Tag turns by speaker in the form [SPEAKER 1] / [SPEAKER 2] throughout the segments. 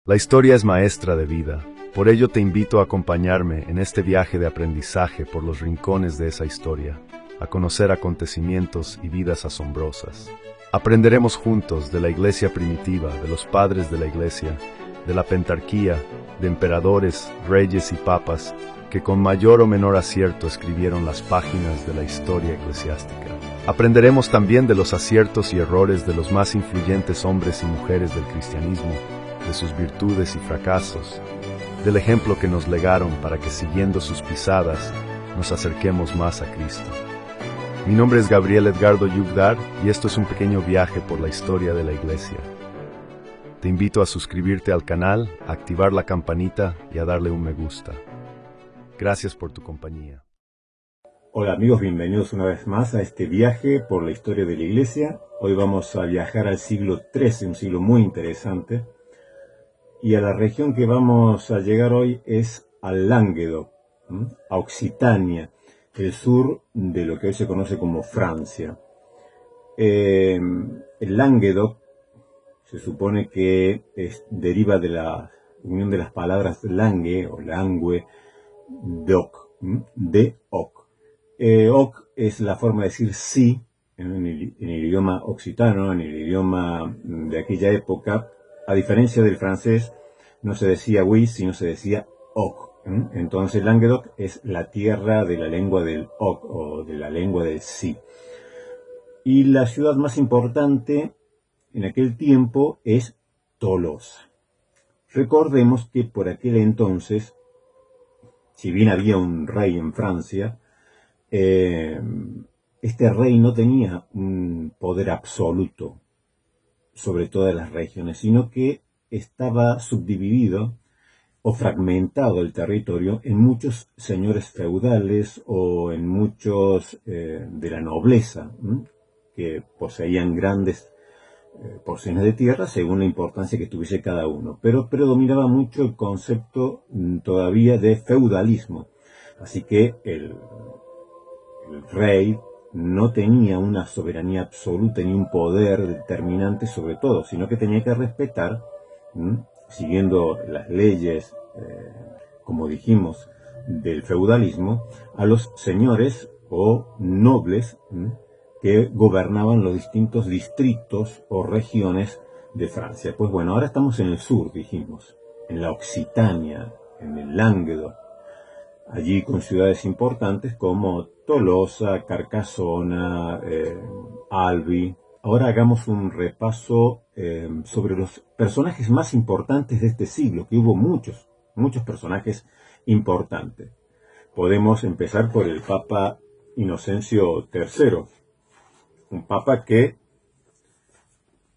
[SPEAKER 1] La historia es maestra de vida, por ello te invito a acompañarme en este viaje de aprendizaje por los rincones de esa historia, a conocer acontecimientos y vidas asombrosas. Aprenderemos juntos de la iglesia primitiva, de los padres de la iglesia, de la pentarquía, de emperadores, reyes y papas, que con mayor o menor acierto escribieron las páginas de la historia eclesiástica. Aprenderemos también de los aciertos y errores de los más influyentes hombres y mujeres del cristianismo, de sus virtudes y fracasos, del ejemplo que nos legaron para que siguiendo sus pisadas nos acerquemos más a Cristo. Mi nombre es Gabriel Edgardo Yugdar y esto es un pequeño viaje por la historia de la Iglesia. Te invito a suscribirte al canal, a activar la campanita y a darle un me gusta. Gracias por tu compañía.
[SPEAKER 2] Hola amigos, bienvenidos una vez más a este viaje por la historia de la Iglesia. Hoy vamos a viajar al siglo XIII, un siglo muy interesante. Y a la región que vamos a llegar hoy es al Languedoc, a Occitania, el sur de lo que hoy se conoce como Francia. El Languedoc se supone que deriva de la unión de las palabras langue o langue, doc, de oc. Oc es la forma de decir sí en el idioma occitano, en el idioma de aquella época. A diferencia del francés, no se decía oui, sino se decía oc. Entonces Languedoc es la tierra de la lengua del oc o de la lengua del sí. Y la ciudad más importante en aquel tiempo es Tolosa. Recordemos que por aquel entonces, si bien había un rey en Francia, este rey no tenía un poder absoluto sobre todas las regiones, sino que estaba subdividido o fragmentado el territorio en muchos señores feudales o en muchos de la nobleza, que poseían grandes porciones de tierra según la importancia que tuviese cada uno. Pero predominaba mucho el concepto todavía de feudalismo. Así que el rey no tenía una soberanía absoluta ni un poder determinante sobre todo, sino que tenía que respetar, siguiendo las leyes, como dijimos, del feudalismo, a los señores o nobles que gobernaban los distintos distritos o regiones de Francia. Pues bueno, ahora estamos en el sur, dijimos, en la Occitania, en el Languedoc, allí con ciudades importantes como Tolosa, Carcassona, Albi. Ahora hagamos un repaso sobre los personajes más importantes de este siglo, que hubo muchos personajes importantes. Podemos empezar por el Papa Inocencio III, un papa que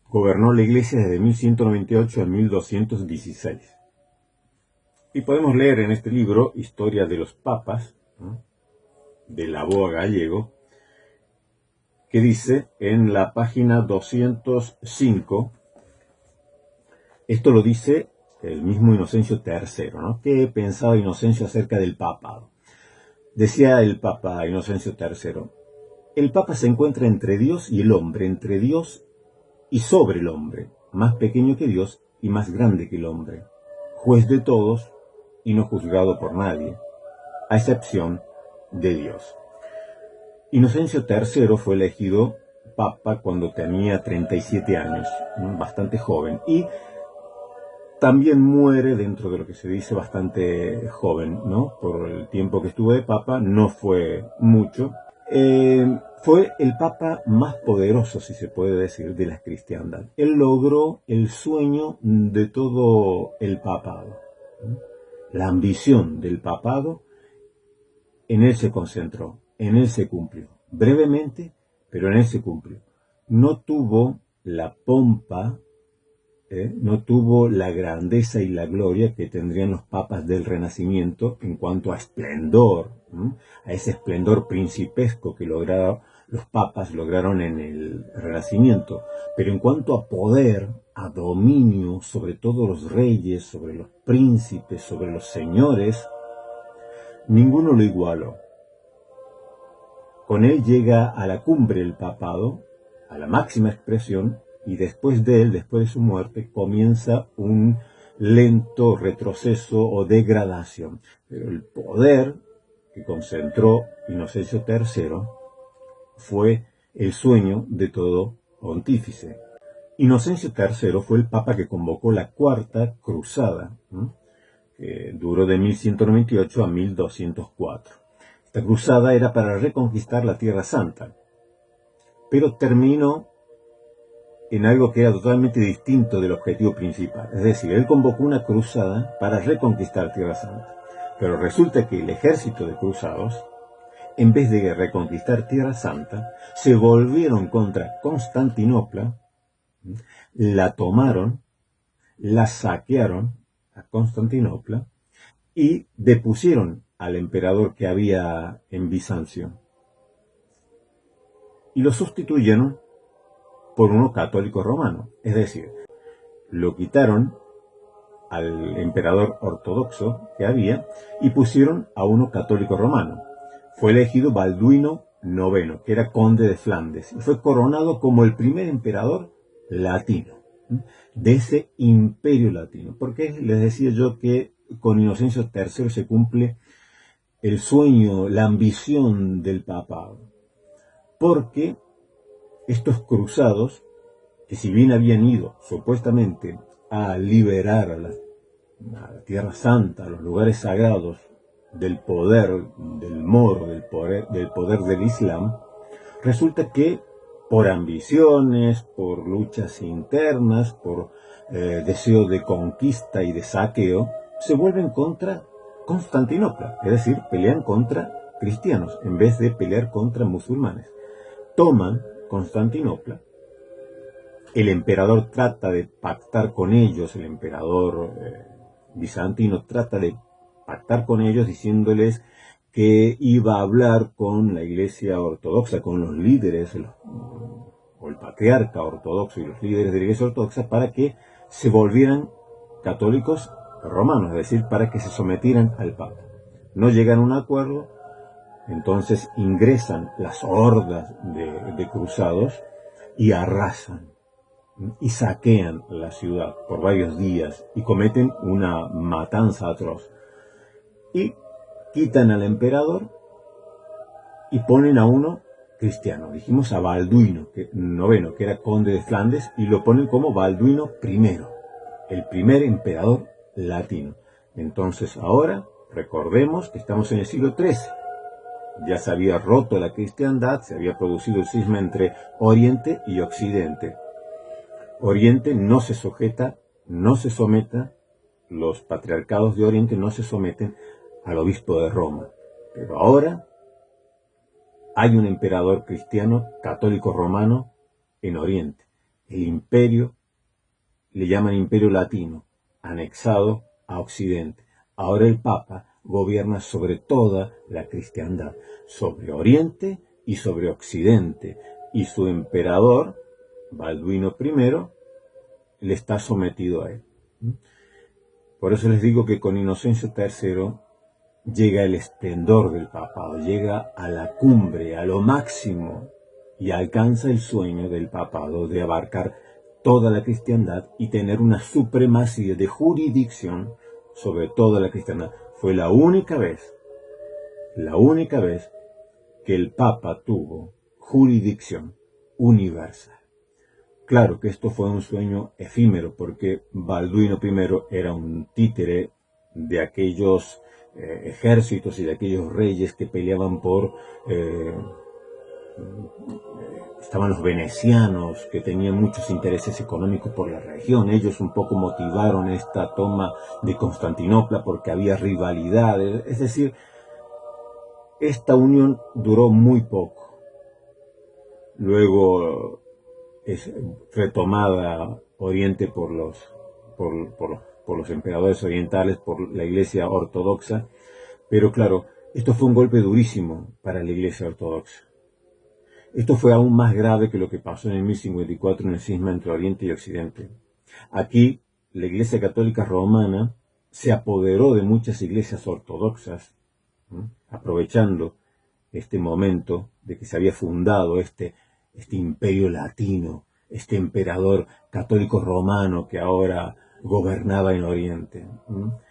[SPEAKER 2] gobernó la Iglesia desde 1198 a 1216. Y podemos leer en este libro, Historia de los Papas, de Laboa Gallego, que dice en la página 205, esto lo dice el mismo Inocencio III, ¿no? ¿Qué pensaba Inocencio acerca del papado? Decía el Papa Inocencio III, el Papa se encuentra entre Dios y el hombre, entre Dios y sobre el hombre, más pequeño que Dios y más grande que el hombre, juez de todos y no juzgado por nadie, a excepción de Dios. Inocencio III fue elegido papa cuando tenía 37 años, bastante joven, y también muere dentro de lo que se dice bastante joven, ¿no? Por el tiempo que estuvo de papa, no fue mucho. Fue el papa más poderoso, si se puede decir, de la cristiandad. Él logró el sueño de todo el papado. La ambición del papado, en él se concentró, en él se cumplió. Brevemente, pero en él se cumplió. No tuvo la pompa, no tuvo la grandeza y la gloria que tendrían los papas del Renacimiento en cuanto a esplendor, a ese esplendor principesco que los papas lograron en el Renacimiento. Pero en cuanto a poder, a dominio sobre todos los reyes, sobre los príncipes, sobre los señores, ninguno lo igualó. Con él llega a la cumbre el papado, a la máxima expresión, y después de él, después de su muerte, comienza un lento retroceso o degradación. Pero el poder que concentró Inocencio III fue el sueño de todo pontífice. Inocencio III fue el papa que convocó la Cuarta Cruzada, que duró de 1198 a 1204. Esta cruzada era para reconquistar la Tierra Santa, pero terminó en algo que era totalmente distinto del objetivo principal. Es decir, él convocó una cruzada para reconquistar Tierra Santa, pero resulta que el ejército de cruzados, en vez de reconquistar Tierra Santa, se volvieron contra Constantinopla, la tomaron, la saquearon a Constantinopla y depusieron al emperador que había en Bizancio y lo sustituyeron por uno católico romano. Es decir, lo quitaron al emperador ortodoxo que había y pusieron a uno católico romano. Fue elegido Balduino IX, que era conde de Flandes, y fue coronado como el primer emperador latino de ese imperio latino. Porque les decía yo que con Inocencio III se cumple el sueño, la ambición del papado. Porque estos cruzados, que si bien habían ido supuestamente a liberar a la Tierra Santa, a los lugares sagrados del poder del moro, del poder del Islam, resulta que por ambiciones, por luchas internas, por deseo de conquista y de saqueo, se vuelven contra Constantinopla, es decir, pelean contra cristianos en vez de pelear contra musulmanes. Toman Constantinopla, el emperador trata de pactar con ellos, el emperador bizantino trata de pactar con ellos diciéndoles que iba a hablar con la iglesia ortodoxa, con los líderes, o el patriarca ortodoxo y los líderes de la iglesia ortodoxa, para que se volvieran católicos romanos, es decir, para que se sometieran al papa. No llegan a un acuerdo, entonces ingresan las hordas de cruzados y arrasan y saquean la ciudad por varios días y cometen una matanza atroz. Y quitan al emperador y ponen a uno cristiano. Dijimos a Balduino IX, que era conde de Flandes, y lo ponen como Balduino I, el primer emperador latino. Entonces ahora recordemos que estamos en el siglo XIII. Ya se había roto la cristiandad, se había producido el cisma entre Oriente y Occidente. Oriente no se sujeta, no se someta, los patriarcados de Oriente no se someten al obispo de Roma. Pero ahora hay un emperador cristiano, católico romano, en Oriente. El imperio, le llaman imperio latino, anexado a Occidente. Ahora el Papa gobierna sobre toda la cristiandad, sobre Oriente y sobre Occidente, y su emperador, Balduino I, le está sometido a él. Por eso les digo que con Inocencio III llega el esplendor del papado, llega a la cumbre, a lo máximo, y alcanza el sueño del papado de abarcar toda la cristiandad y tener una supremacía de jurisdicción sobre toda la cristiandad. Fue la única vez que el Papa tuvo jurisdicción universal. Claro que esto fue un sueño efímero, porque Balduino I era un títere de aquellos ejércitos y de aquellos reyes que peleaban por... estaban los venecianos, que tenían muchos intereses económicos por la región. Ellos un poco motivaron esta toma de Constantinopla porque había rivalidades. Es decir, esta unión duró muy poco. Luego es retomada Oriente por los emperadores orientales, por la iglesia ortodoxa. Pero claro, esto fue un golpe durísimo para la iglesia ortodoxa. Esto fue aún más grave que lo que pasó en el 1054 en el cisma entre Oriente y Occidente. Aquí, la Iglesia Católica Romana se apoderó de muchas iglesias ortodoxas, aprovechando este momento de que se había fundado este imperio latino, este emperador católico romano que ahora gobernaba en Oriente.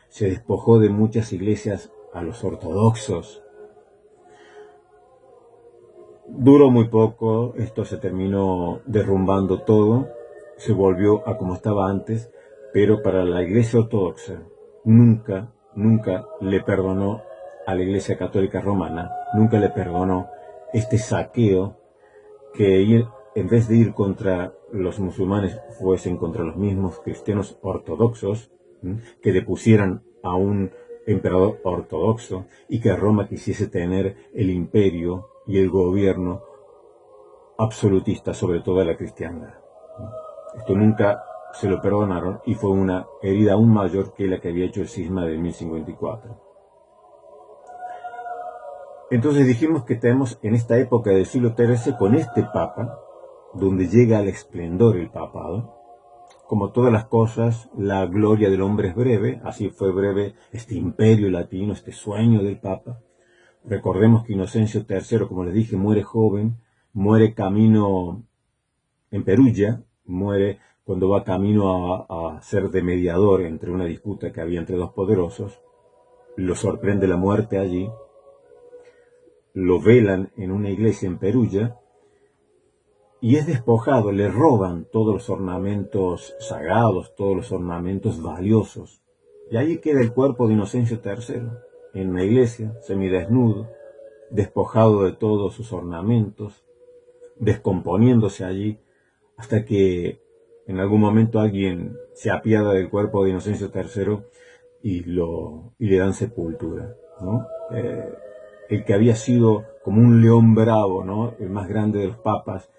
[SPEAKER 2] Se despojó de muchas iglesias a los ortodoxos. Duró muy poco, esto se terminó derrumbando todo, se volvió a como estaba antes, pero para la iglesia ortodoxa nunca le perdonó a la iglesia católica romana, nunca le perdonó este saqueo, que en vez de ir contra los musulmanes fuesen contra los mismos cristianos ortodoxos, que depusieran a un emperador ortodoxo y que Roma quisiese tener el imperio y el gobierno absolutista sobre toda la cristiandad. Esto nunca se lo perdonaron y fue una herida aún mayor que la que había hecho el cisma de 1054. Entonces dijimos que tenemos en esta época del siglo XIII con este papa, donde llega al esplendor el papado. Como todas las cosas, la gloria del hombre es breve, así fue breve este imperio latino, este sueño del papa. Recordemos que Inocencio III, como les dije, muere joven, muere camino en Perugia, muere cuando va camino a ser de mediador entre una disputa que había entre dos poderosos. Lo sorprende la muerte allí, lo velan en una iglesia en Perugia y es despojado, le roban todos los ornamentos sagrados, todos los ornamentos valiosos. Y ahí queda el cuerpo de Inocencio III, en la iglesia, semidesnudo, despojado de todos sus ornamentos, descomponiéndose allí, hasta que en algún momento alguien se apiada del cuerpo de Inocencio III y le dan sepultura, ¿no? El que había sido como un león bravo, ¿no? El más grande de los papas,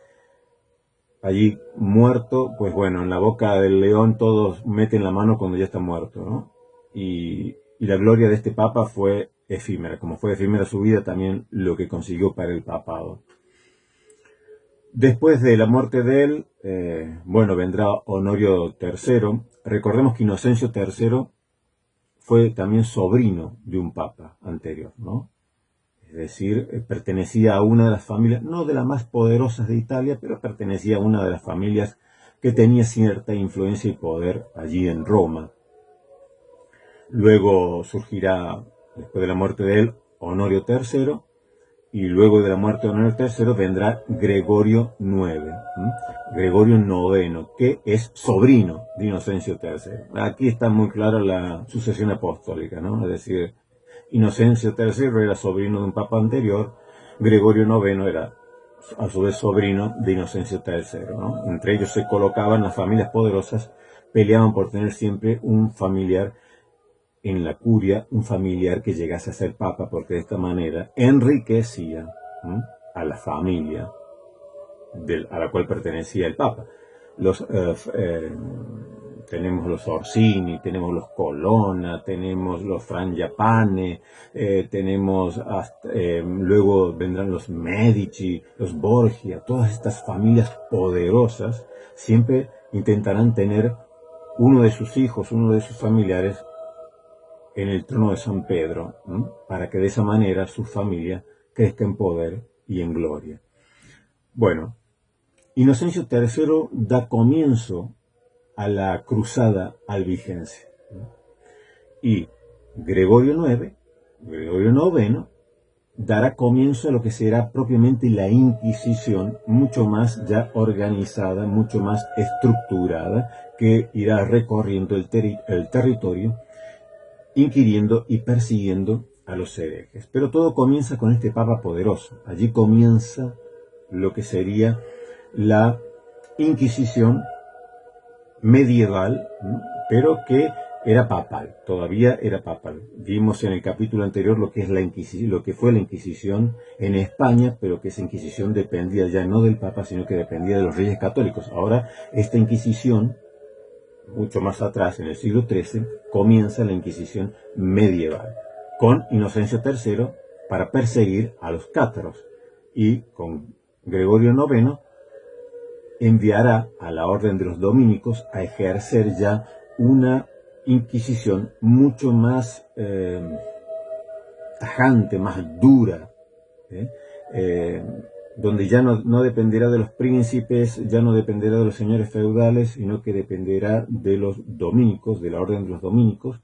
[SPEAKER 2] allí muerto, pues bueno, en la boca del león todos meten la mano cuando ya está muerto, ¿no? Y la gloria de este papa fue efímera, como fue efímera su vida, también lo que consiguió para el papado. Después de la muerte de él, bueno, vendrá Honorio III. Recordemos que Inocencio III fue también sobrino de un papa anterior, ¿no? Es decir, pertenecía a una de las familias, no de las más poderosas de Italia, pero pertenecía a una de las familias que tenía cierta influencia y poder allí en Roma. Luego surgirá, después de la muerte de él, Honorio III, y luego de la muerte de Honorio III vendrá Gregorio IX, Gregorio IX, que es sobrino de Inocencio III. Aquí está muy clara la sucesión apostólica, ¿no? Es decir, Inocencio III era sobrino de un papa anterior, Gregorio IX era a su vez sobrino de Inocencio III, ¿no? Entre ellos se colocaban las familias poderosas, peleaban por tener siempre un familiar en la curia, un familiar que llegase a ser papa, porque de esta manera enriquecía a la familia a la cual pertenecía el papa. Tenemos los Orsini, tenemos los Colonna, tenemos los Frangipane, tenemos luego vendrán los Medici, los Borgia. Todas estas familias poderosas siempre intentarán tener uno de sus hijos, uno de sus familiares en el trono de San Pedro, para que de esa manera su familia crezca en poder y en gloria. Bueno, Inocencio III da comienzo a la cruzada albigense. Y Gregorio IX, dará comienzo a lo que será propiamente la Inquisición, mucho más ya organizada, mucho más estructurada, que irá recorriendo el territorio, inquiriendo y persiguiendo a los herejes. Pero todo comienza con este papa poderoso. Allí comienza lo que sería la Inquisición medieval, pero que era papal, todavía era papal. Vimos en el capítulo anterior lo que es la Inquisición, lo que fue la Inquisición en España, pero que esa Inquisición dependía ya no del Papa, sino que dependía de los reyes católicos. Ahora, esta Inquisición, mucho más atrás, en el siglo XIII, comienza la Inquisición medieval, con Inocencio III para perseguir a los cátaros, y con Gregorio IX enviará a la orden de los dominicos a ejercer ya una Inquisición mucho más tajante, más dura, donde ya no dependerá de los príncipes, ya no dependerá de los señores feudales, sino que dependerá de los dominicos, de la orden de los dominicos,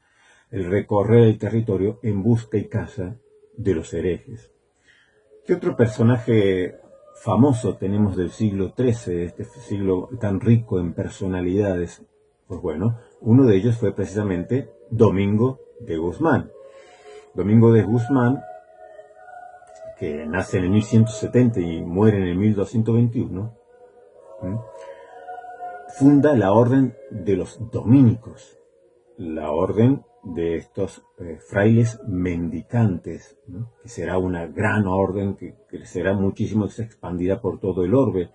[SPEAKER 2] el recorrer el territorio en busca y caza de los herejes. ¿Qué otro personaje famoso tenemos del siglo XIII, este siglo tan rico en personalidades? Pues bueno, uno de ellos fue precisamente Domingo de Guzmán. Domingo de Guzmán, que nace en el 1170 y muere en el 1221, funda la orden de los dominicos, la orden de estos frailes mendicantes, que será una gran orden que crecerá muchísimo, que se expandirá por todo el orbe.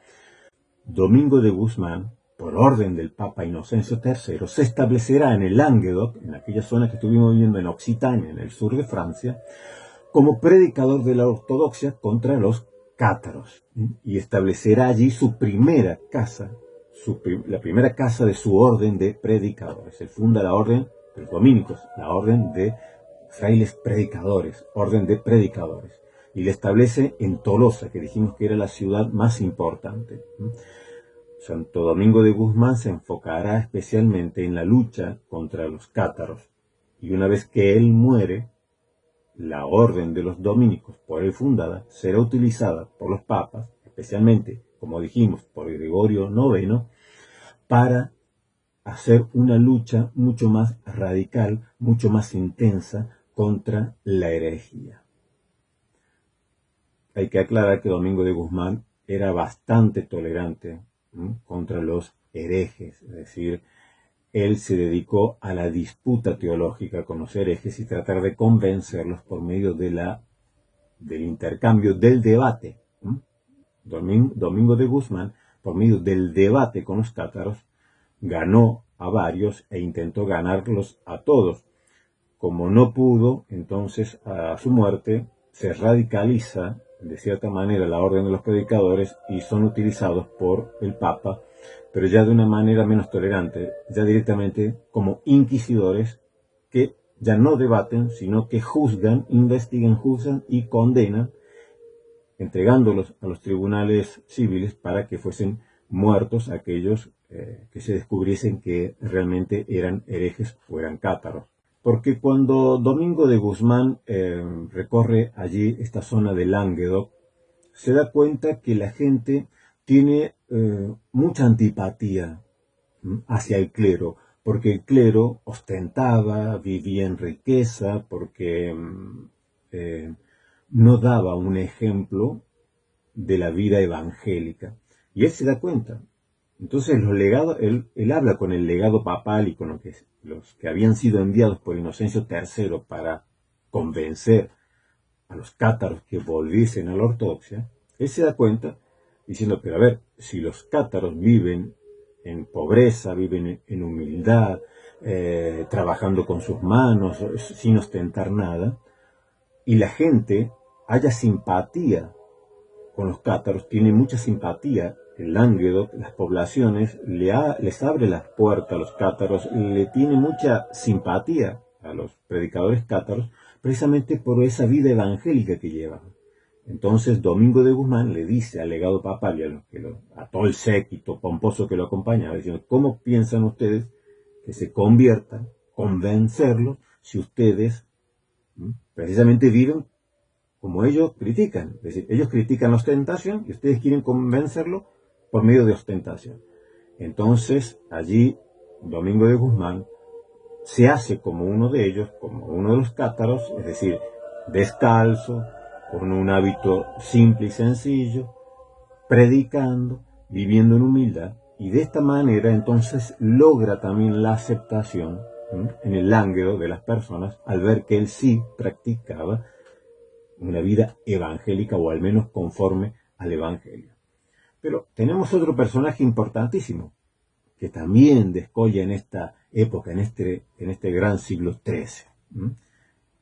[SPEAKER 2] Domingo de Guzmán, por orden del Papa Inocencio III, se establecerá en el Languedoc, en aquella zona que estuvimos viendo en Occitania, en el sur de Francia, como predicador de la ortodoxia contra los cátaros, y establecerá allí su primera casa, la primera casa de su orden de predicadores. Él funda la orden de los dominicos, la orden de frailes predicadores, orden de predicadores, y la establece en Tolosa, que dijimos que era la ciudad más importante. Santo Domingo de Guzmán se enfocará especialmente en la lucha contra los cátaros, y una vez que él muere, la orden de los dominicos, por él fundada, será utilizada por los papas, especialmente, como dijimos, por Gregorio IX, para hacer una lucha mucho más radical, mucho más intensa contra la herejía. Hay que aclarar que Domingo de Guzmán era bastante tolerante contra los herejes, es decir, él se dedicó a la disputa teológica con los herejes y tratar de convencerlos por medio del intercambio, del debate. Domingo de Guzmán, por medio del debate con los cátaros, ganó a varios e intentó ganarlos a todos. Como no pudo, entonces a su muerte se radicaliza de cierta manera la orden de los predicadores y son utilizados por el Papa, pero ya de una manera menos tolerante, ya directamente como inquisidores que ya no debaten, sino que juzgan, investigan, juzgan y condenan, entregándolos a los tribunales civiles para que fuesen muertos aquellos que se descubriesen que realmente eran herejes o eran cátaros. Porque cuando Domingo de Guzmán recorre allí esta zona de Languedoc, se da cuenta que la gente tiene mucha antipatía hacia el clero, porque el clero ostentaba, vivía en riqueza, porque no daba un ejemplo de la vida evangélica. Y él se da cuenta. Entonces los legados, él habla con el legado papal y con los que habían sido enviados por Inocencio III para convencer a los cátaros que volviesen a la ortodoxia. Él se da cuenta diciendo, pero a ver, si los cátaros viven en pobreza, viven en humildad, trabajando con sus manos, sin ostentar nada, y la gente haya simpatía con los cátaros, tiene mucha simpatía, el Languedoc, las poblaciones, les abre las puertas a los cátaros, le tiene mucha simpatía a los predicadores cátaros, precisamente por esa vida evangélica que llevan. Entonces Domingo de Guzmán le dice al legado papal y a todo el séquito pomposo que lo acompañaba, diciendo, ¿cómo piensan ustedes que se conviertan, convencerlos, si ustedes precisamente viven como ellos critican? Es decir, ellos critican la ostentación y ustedes quieren convencerlo por medio de ostentación. Entonces allí Domingo de Guzmán se hace como uno de ellos, como uno de los cátaros, es decir, descalzo, con un hábito simple y sencillo, predicando, viviendo en humildad, y de esta manera entonces logra también la aceptación en el Languedoc de las personas al ver que él sí practicaba una vida evangélica o al menos conforme al evangelio. Pero tenemos otro personaje importantísimo que también descolla en esta época, en este gran siglo XIII.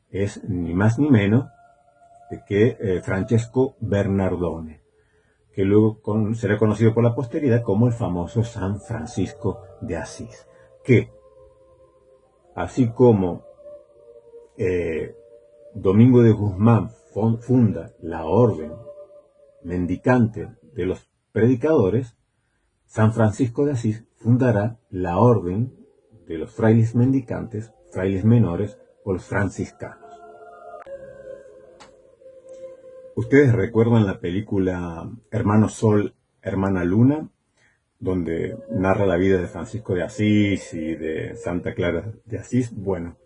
[SPEAKER 2] Es ni más ni menos que Francesco Bernardone, que luego será conocido por la posteridad como el famoso San Francisco de Asís, que así como Domingo de Guzmán funda la orden mendicante de los predicadores, San Francisco de Asís fundará la orden de los frailes mendicantes, frailes menores o los franciscanos. ¿Ustedes recuerdan la película Hermano Sol, Hermana Luna, donde narra la vida de Francisco de Asís y de Santa Clara de Asís? Bueno,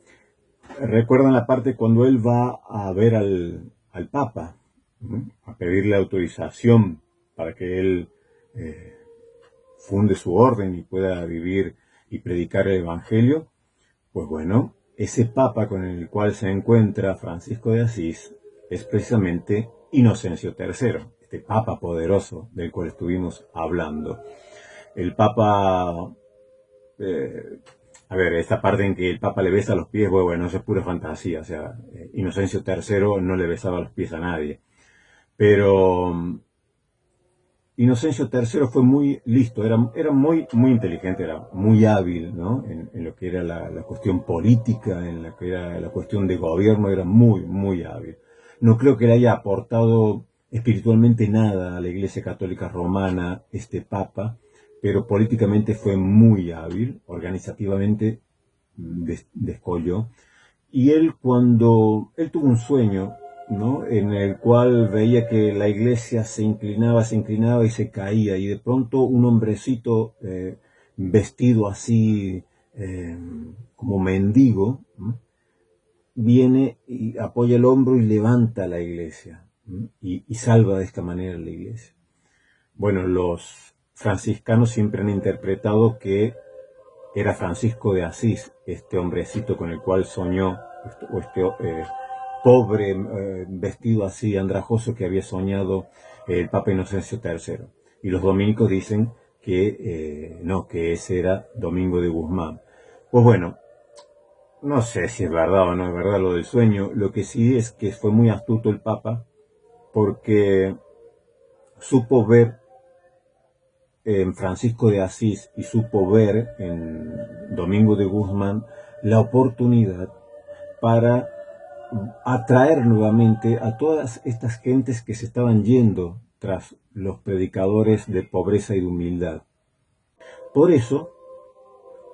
[SPEAKER 2] ¿recuerdan la parte cuando él va a ver al Papa, ¿no?, a pedirle autorización para que él funde su orden y pueda vivir y predicar el Evangelio? Pues bueno, ese Papa con el cual se encuentra Francisco de Asís es precisamente Inocencio III, este Papa poderoso del cual estuvimos hablando. El Papa, esta parte en que el Papa le besa los pies, bueno, eso es pura fantasía, o sea, Inocencio III no le besaba los pies a nadie. Pero Inocencio III fue muy listo, era muy inteligente, era muy hábil, ¿no?, en lo que era la cuestión política, en lo que era la cuestión de gobierno, era muy hábil. No creo que le haya aportado espiritualmente nada a la Iglesia Católica Romana este Papa, pero políticamente fue muy hábil, organizativamente descolló. Y él tuvo un sueño, ¿no?, en el cual veía que la iglesia se inclinaba y se caía, y de pronto un hombrecito vestido así como mendigo, ¿no?, viene y apoya el hombro y levanta la iglesia, ¿no?, y salva de esta manera la iglesia. Bueno, los franciscanos siempre han interpretado que era Francisco de Asís, este hombrecito con el cual soñó, o este pobre vestido así andrajoso que había soñado el Papa Inocencio III. Y los dominicos dicen que no, que ese era Domingo de Guzmán. Pues bueno, no sé si es verdad o no es verdad lo del sueño. Lo que sí es que fue muy astuto el Papa, porque supo ver en Francisco de Asís y supo ver en Domingo de Guzmán la oportunidad para atraer nuevamente a todas estas gentes que se estaban yendo tras los predicadores de pobreza y de humildad. Por eso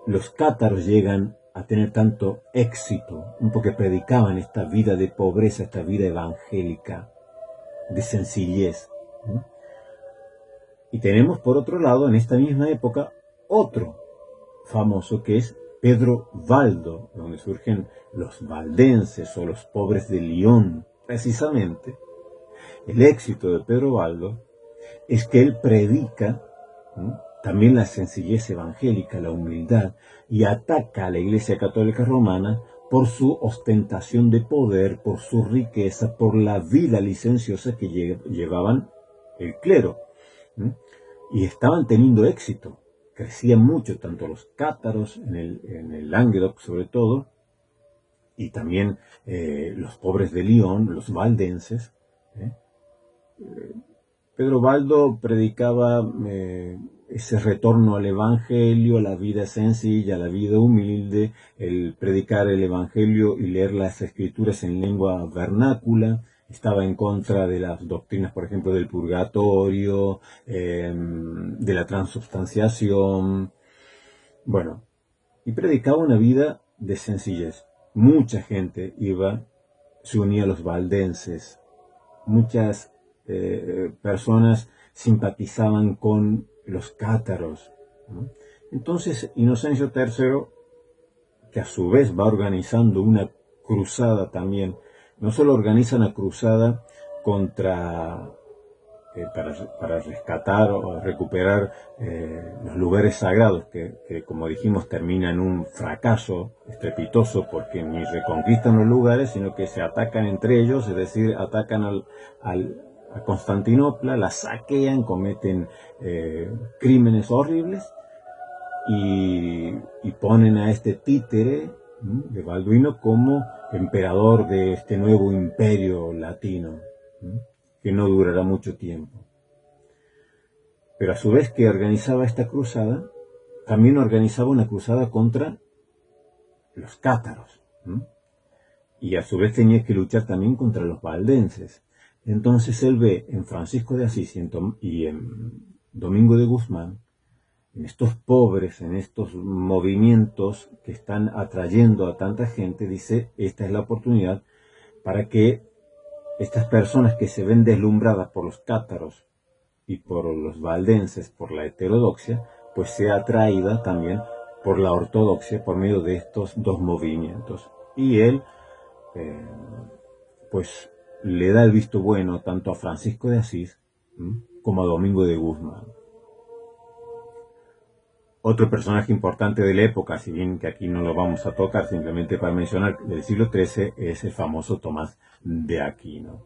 [SPEAKER 2] los cátaros llegan a tener tanto éxito, porque predicaban esta vida de pobreza, esta vida evangélica, de sencillez. Y tenemos por otro lado, en esta misma época, otro famoso que es Pedro Valdo, donde surgen los valdenses o los pobres de Lyon. Precisamente, el éxito de Pedro Valdo es que él predica, ¿no?, también la sencillez evangélica, la humildad, y ataca a la Iglesia Católica Romana por su ostentación de poder, por su riqueza, por la vida licenciosa que llevaban el clero. Y estaban teniendo éxito, crecían mucho, tanto los cátaros en el Languedoc sobre todo, y también los pobres de Lyon, los valdenses. Pedro Valdo predicaba ese retorno al Evangelio, a la vida sencilla, a la vida humilde, el predicar el Evangelio y leer las Escrituras en lengua vernácula. Estaba en contra de las doctrinas, por ejemplo, del purgatorio, de la transubstanciación. Bueno, y predicaba una vida de sencillez. Mucha gente se unía a los valdenses. Muchas personas simpatizaban con los cátaros, ¿no? Entonces, Inocencio III, que a su vez va organizando una cruzada también, no solo organiza una cruzada para rescatar o recuperar los lugares sagrados, que como dijimos termina en un fracaso estrepitoso, porque ni reconquistan los lugares, sino que se atacan entre ellos, es decir, atacan a Constantinopla, la saquean, cometen crímenes horribles y ponen a este títere de Balduino como emperador de este nuevo imperio latino, que no durará mucho tiempo. Pero a su vez que organizaba esta cruzada, también organizaba una cruzada contra los cátaros, y a su vez tenía que luchar también contra los valdenses. Entonces él ve en Francisco de Asís y en Domingo de Guzmán, en estos pobres, en estos movimientos que están atrayendo a tanta gente, dice, esta es la oportunidad para que estas personas que se ven deslumbradas por los cátaros y por los valdenses, por la heterodoxia, pues sea atraída también por la ortodoxia por medio de estos dos movimientos. Y él, pues, le da el visto bueno tanto a Francisco de Asís como a Domingo de Guzmán. Otro personaje importante de la época, si bien que aquí no lo vamos a tocar, simplemente para mencionar, del siglo XIII, es el famoso Tomás de Aquino.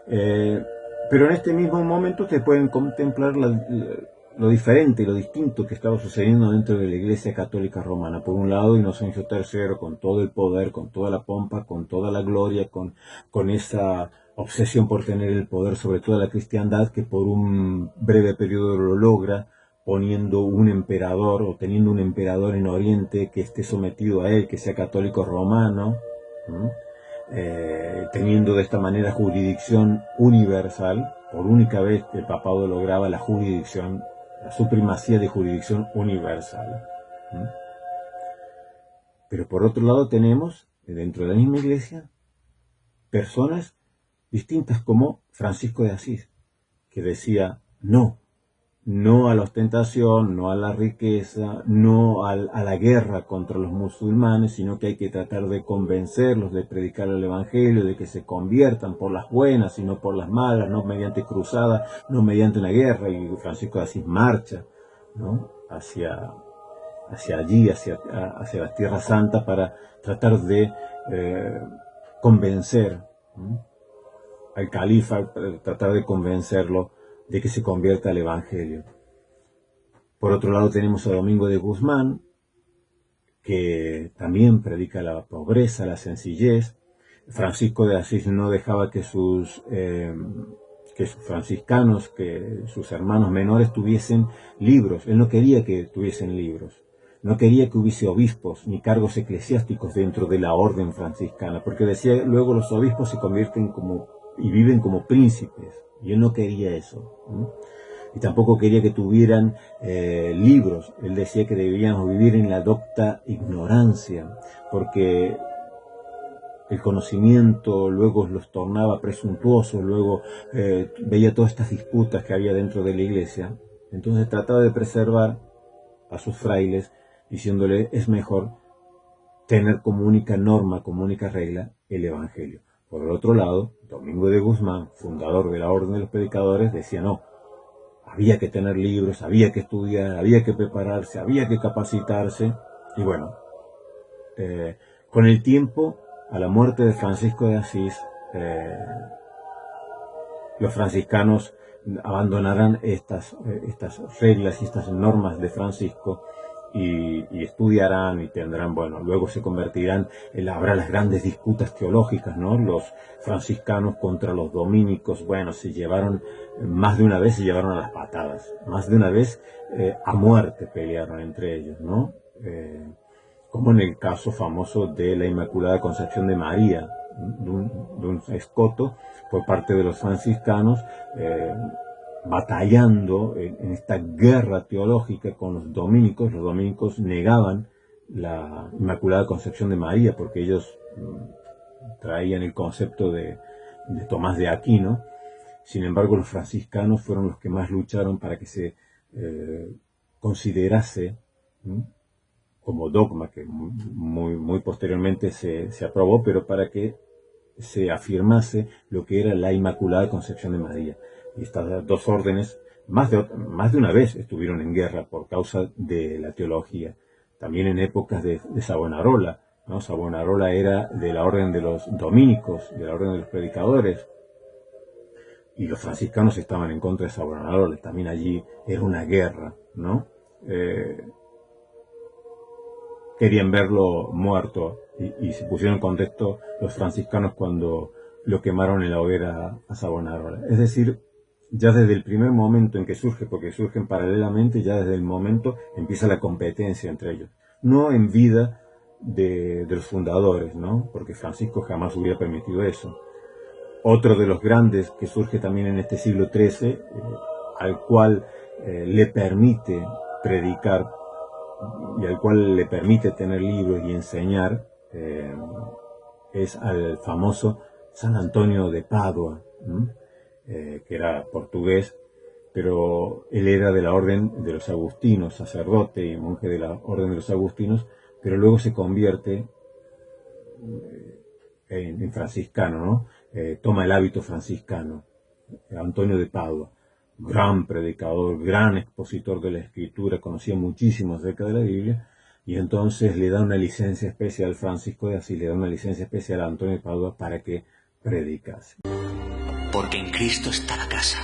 [SPEAKER 2] Pero en este mismo momento se pueden contemplar lo diferente y lo distinto que estaba sucediendo dentro de la Iglesia Católica Romana. Por un lado, Inocencio III, con todo el poder, con toda la pompa, con toda la gloria, con esa obsesión por tener el poder sobre toda la cristiandad, que por un breve periodo lo logra, poniendo un emperador o teniendo un emperador en Oriente que esté sometido a él, que sea católico romano, teniendo de esta manera jurisdicción universal. Por única vez el papado lograba la jurisdicción, la supremacía de jurisdicción universal. Pero por otro lado tenemos, dentro de la misma iglesia, personas distintas como Francisco de Asís, que decía no a la ostentación, no a la riqueza, no a la guerra contra los musulmanes, sino que hay que tratar de convencerlos, de predicar el evangelio, de que se conviertan por las buenas y no por las malas, no mediante cruzada, no mediante una guerra. Y Francisco de Asís marcha, ¿no?, hacia allí, hacia la Tierra Santa, para tratar de convencer al califa, tratar de convencerlo de que se convierta al Evangelio. Por otro lado tenemos a Domingo de Guzmán, que también predica la pobreza, la sencillez. Francisco de Asís no dejaba que sus franciscanos, que sus hermanos menores tuviesen libros. Él no quería que tuviesen libros. No quería que hubiese obispos ni cargos eclesiásticos dentro de la orden franciscana, porque decía, luego los obispos se convierten y viven como príncipes. Y él no quería eso. Y tampoco quería que tuvieran libros. Él decía que debíamos vivir en la docta ignorancia, porque el conocimiento luego los tornaba presuntuosos, luego veía todas estas disputas que había dentro de la iglesia. Entonces trataba de preservar a sus frailes, diciéndole, es mejor tener como única norma, como única regla, el Evangelio. Por el otro lado, Domingo de Guzmán, fundador de la Orden de los Predicadores, decía no, había que tener libros, había que estudiar, había que prepararse, había que capacitarse. Y bueno, con el tiempo, a la muerte de Francisco de Asís, los franciscanos abandonarán estas reglas y estas normas de Francisco, y estudiarán y tendrán, bueno, luego se convertirán, habrá las grandes disputas teológicas, ¿no? Los franciscanos contra los dominicos, bueno, más de una vez se llevaron a las patadas, más de una vez a muerte pelearon entre ellos, ¿no? Como en el caso famoso de la Inmaculada Concepción de María, de un escoto por parte de los franciscanos, batallando en esta guerra teológica con los dominicos. Los dominicos negaban la Inmaculada Concepción de María porque ellos traían el concepto de Tomás de Aquino. Sin embargo, los franciscanos fueron los que más lucharon para que se considerase como dogma, que muy posteriormente se aprobó, pero para que se afirmase lo que era la Inmaculada Concepción de María. Y estas dos órdenes más de una vez estuvieron en guerra por causa de la teología. También en épocas de Savonarola, ¿no? Savonarola era de la orden de los dominicos, de la orden de los predicadores, y los franciscanos estaban en contra de Savonarola. También allí era una guerra, ¿no? Querían verlo muerto y se pusieron en contexto los franciscanos cuando lo quemaron en la hoguera a Savonarola. Es decir, ya desde el primer momento en que surge, porque surgen paralelamente, ya desde el momento empieza la competencia entre ellos. No en vida de los fundadores, ¿no? Porque Francisco jamás hubiera permitido eso. Otro de los grandes que surge también en este siglo XIII, al cual le permite predicar y al cual le permite tener libros y enseñar, es al famoso San Antonio de Padua, que era portugués, pero él era de la orden de los agustinos, sacerdote y monje de la orden de los agustinos, pero luego se convierte en franciscano, ¿no? Toma el hábito franciscano, Antonio de Padua, gran predicador, gran expositor de la Escritura, conocía muchísimo acerca de la Biblia, y entonces le da una licencia especial, Francisco de Asís le da una licencia especial a Antonio de Padua para que predicase.
[SPEAKER 3] Porque en Cristo está la casa,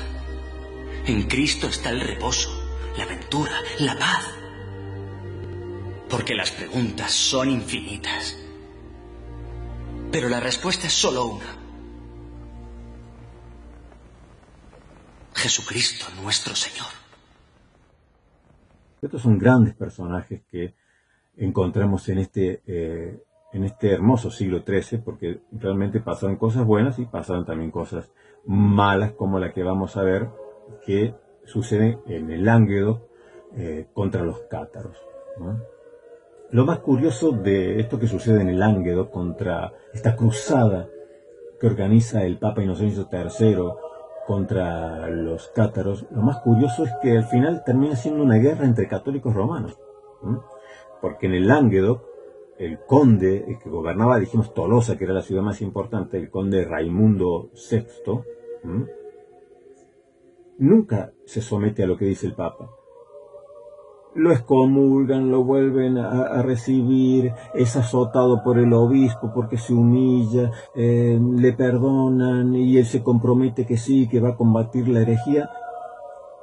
[SPEAKER 3] en Cristo está el reposo, la aventura, la paz. Porque las preguntas son infinitas, pero la respuesta es solo una. Jesucristo nuestro Señor.
[SPEAKER 2] Estos son grandes personajes que encontramos en este hermoso siglo XIII, porque realmente pasaron cosas buenas y pasaron también cosas malas, como la que vamos a ver, que sucede en el Lánguedoc contra los cátaros, ¿no? Lo más curioso de esto que sucede en el Lánguedoc contra esta cruzada que organiza el Papa Inocencio III contra los cátaros, lo más curioso es que al final termina siendo una guerra entre católicos romanos, ¿no? Porque en el Lánguedoc, el conde, el que gobernaba, dijimos, Tolosa, que era la ciudad más importante, el conde Raimundo VI, nunca se somete a lo que dice el Papa. Lo excomulgan, lo vuelven a recibir, es azotado por el obispo porque se humilla, le perdonan y él se compromete que sí, que va a combatir la herejía.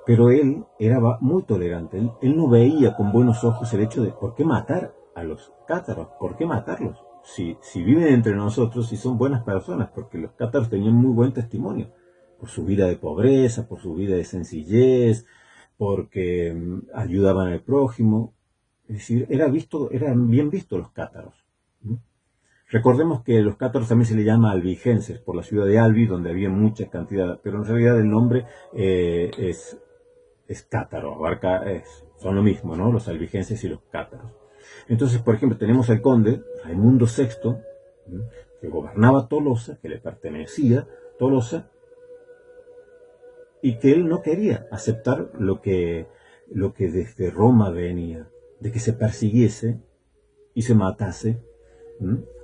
[SPEAKER 2] Pero él era muy tolerante, él no veía con buenos ojos el hecho de ¿por qué matar a los cátaros? ¿Por qué matarlos? Si viven entre nosotros, si son buenas personas, porque los cátaros tenían muy buen testimonio, por su vida de pobreza, por su vida de sencillez, porque ayudaban al prójimo. Es decir, eran bien vistos los cátaros. Recordemos que los cátaros también se le llama albigenses, por la ciudad de Albi, donde había mucha cantidad, pero en realidad el nombre es cátaro, son lo mismo, ¿no? Los albigenses y los cátaros. Entonces, por ejemplo, tenemos al conde Raimundo VI, que gobernaba Tolosa, que le pertenecía Tolosa, y que él no quería aceptar lo que desde Roma venía, de que se persiguiese y se matase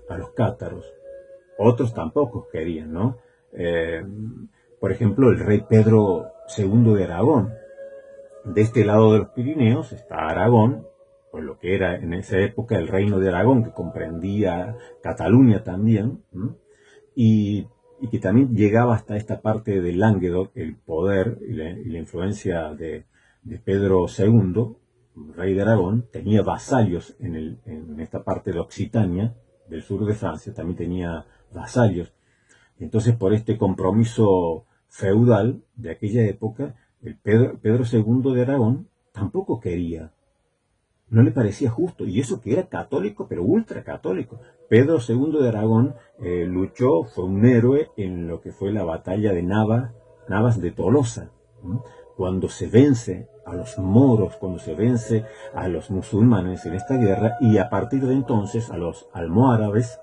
[SPEAKER 2] a los cátaros. Otros tampoco querían, ¿no? Por ejemplo, el rey Pedro II de Aragón. De este lado de los Pirineos está Aragón, pues lo que era en esa época el reino de Aragón, que comprendía Cataluña también, y que también llegaba hasta esta parte del Lánguedoc, el poder y la influencia de Pedro II, rey de Aragón. Tenía vasallos en esta parte de Occitania, del sur de Francia, también tenía vasallos. Entonces, por este compromiso feudal de aquella época, el Pedro II de Aragón tampoco quería, no le parecía justo, y eso que era católico, pero ultracatólico. Pedro II de Aragón luchó, fue un héroe en lo que fue la batalla de Navas de Tolosa, cuando se vence a los moros, cuando se vence a los musulmanes en esta guerra, y a partir de entonces a los almohades,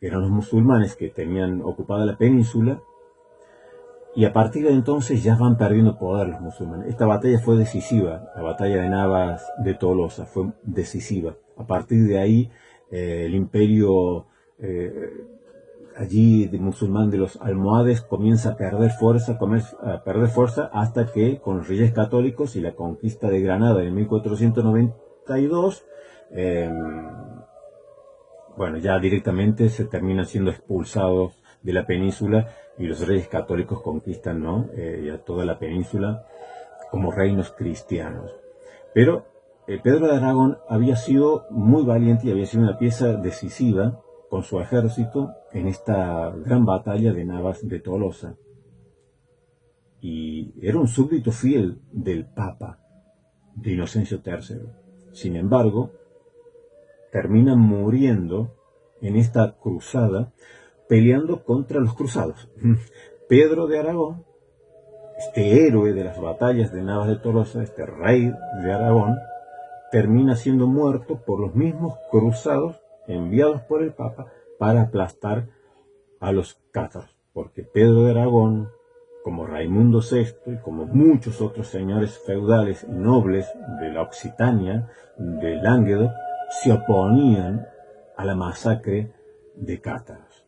[SPEAKER 2] que eran los musulmanes que tenían ocupada la península, y a partir de entonces ya van perdiendo poder los musulmanes. Esta batalla fue decisiva, la batalla de Navas de Tolosa fue decisiva. A partir de ahí, el imperio allí de musulmán de los almohades comienza a perder fuerza, hasta que con los reyes católicos y la conquista de Granada en 1492, ya directamente se terminan siendo expulsados de la península y los reyes católicos conquistan, ¿no? Ya toda la península como reinos cristianos. Pero Pedro de Aragón había sido muy valiente y había sido una pieza decisiva con su ejército en esta gran batalla de Navas de Tolosa. Y era un súbdito fiel del Papa, de Inocencio III. Sin embargo, termina muriendo en esta cruzada peleando contra los cruzados. Pedro de Aragón, este héroe de las batallas de Navas de Tolosa, este rey de Aragón, termina siendo muerto por los mismos cruzados enviados por el Papa para aplastar a los cátaros, porque Pedro de Aragón, como Raimundo VI y como muchos otros señores feudales y nobles de la Occitania, de Languedoc, se oponían a la masacre de cátaros.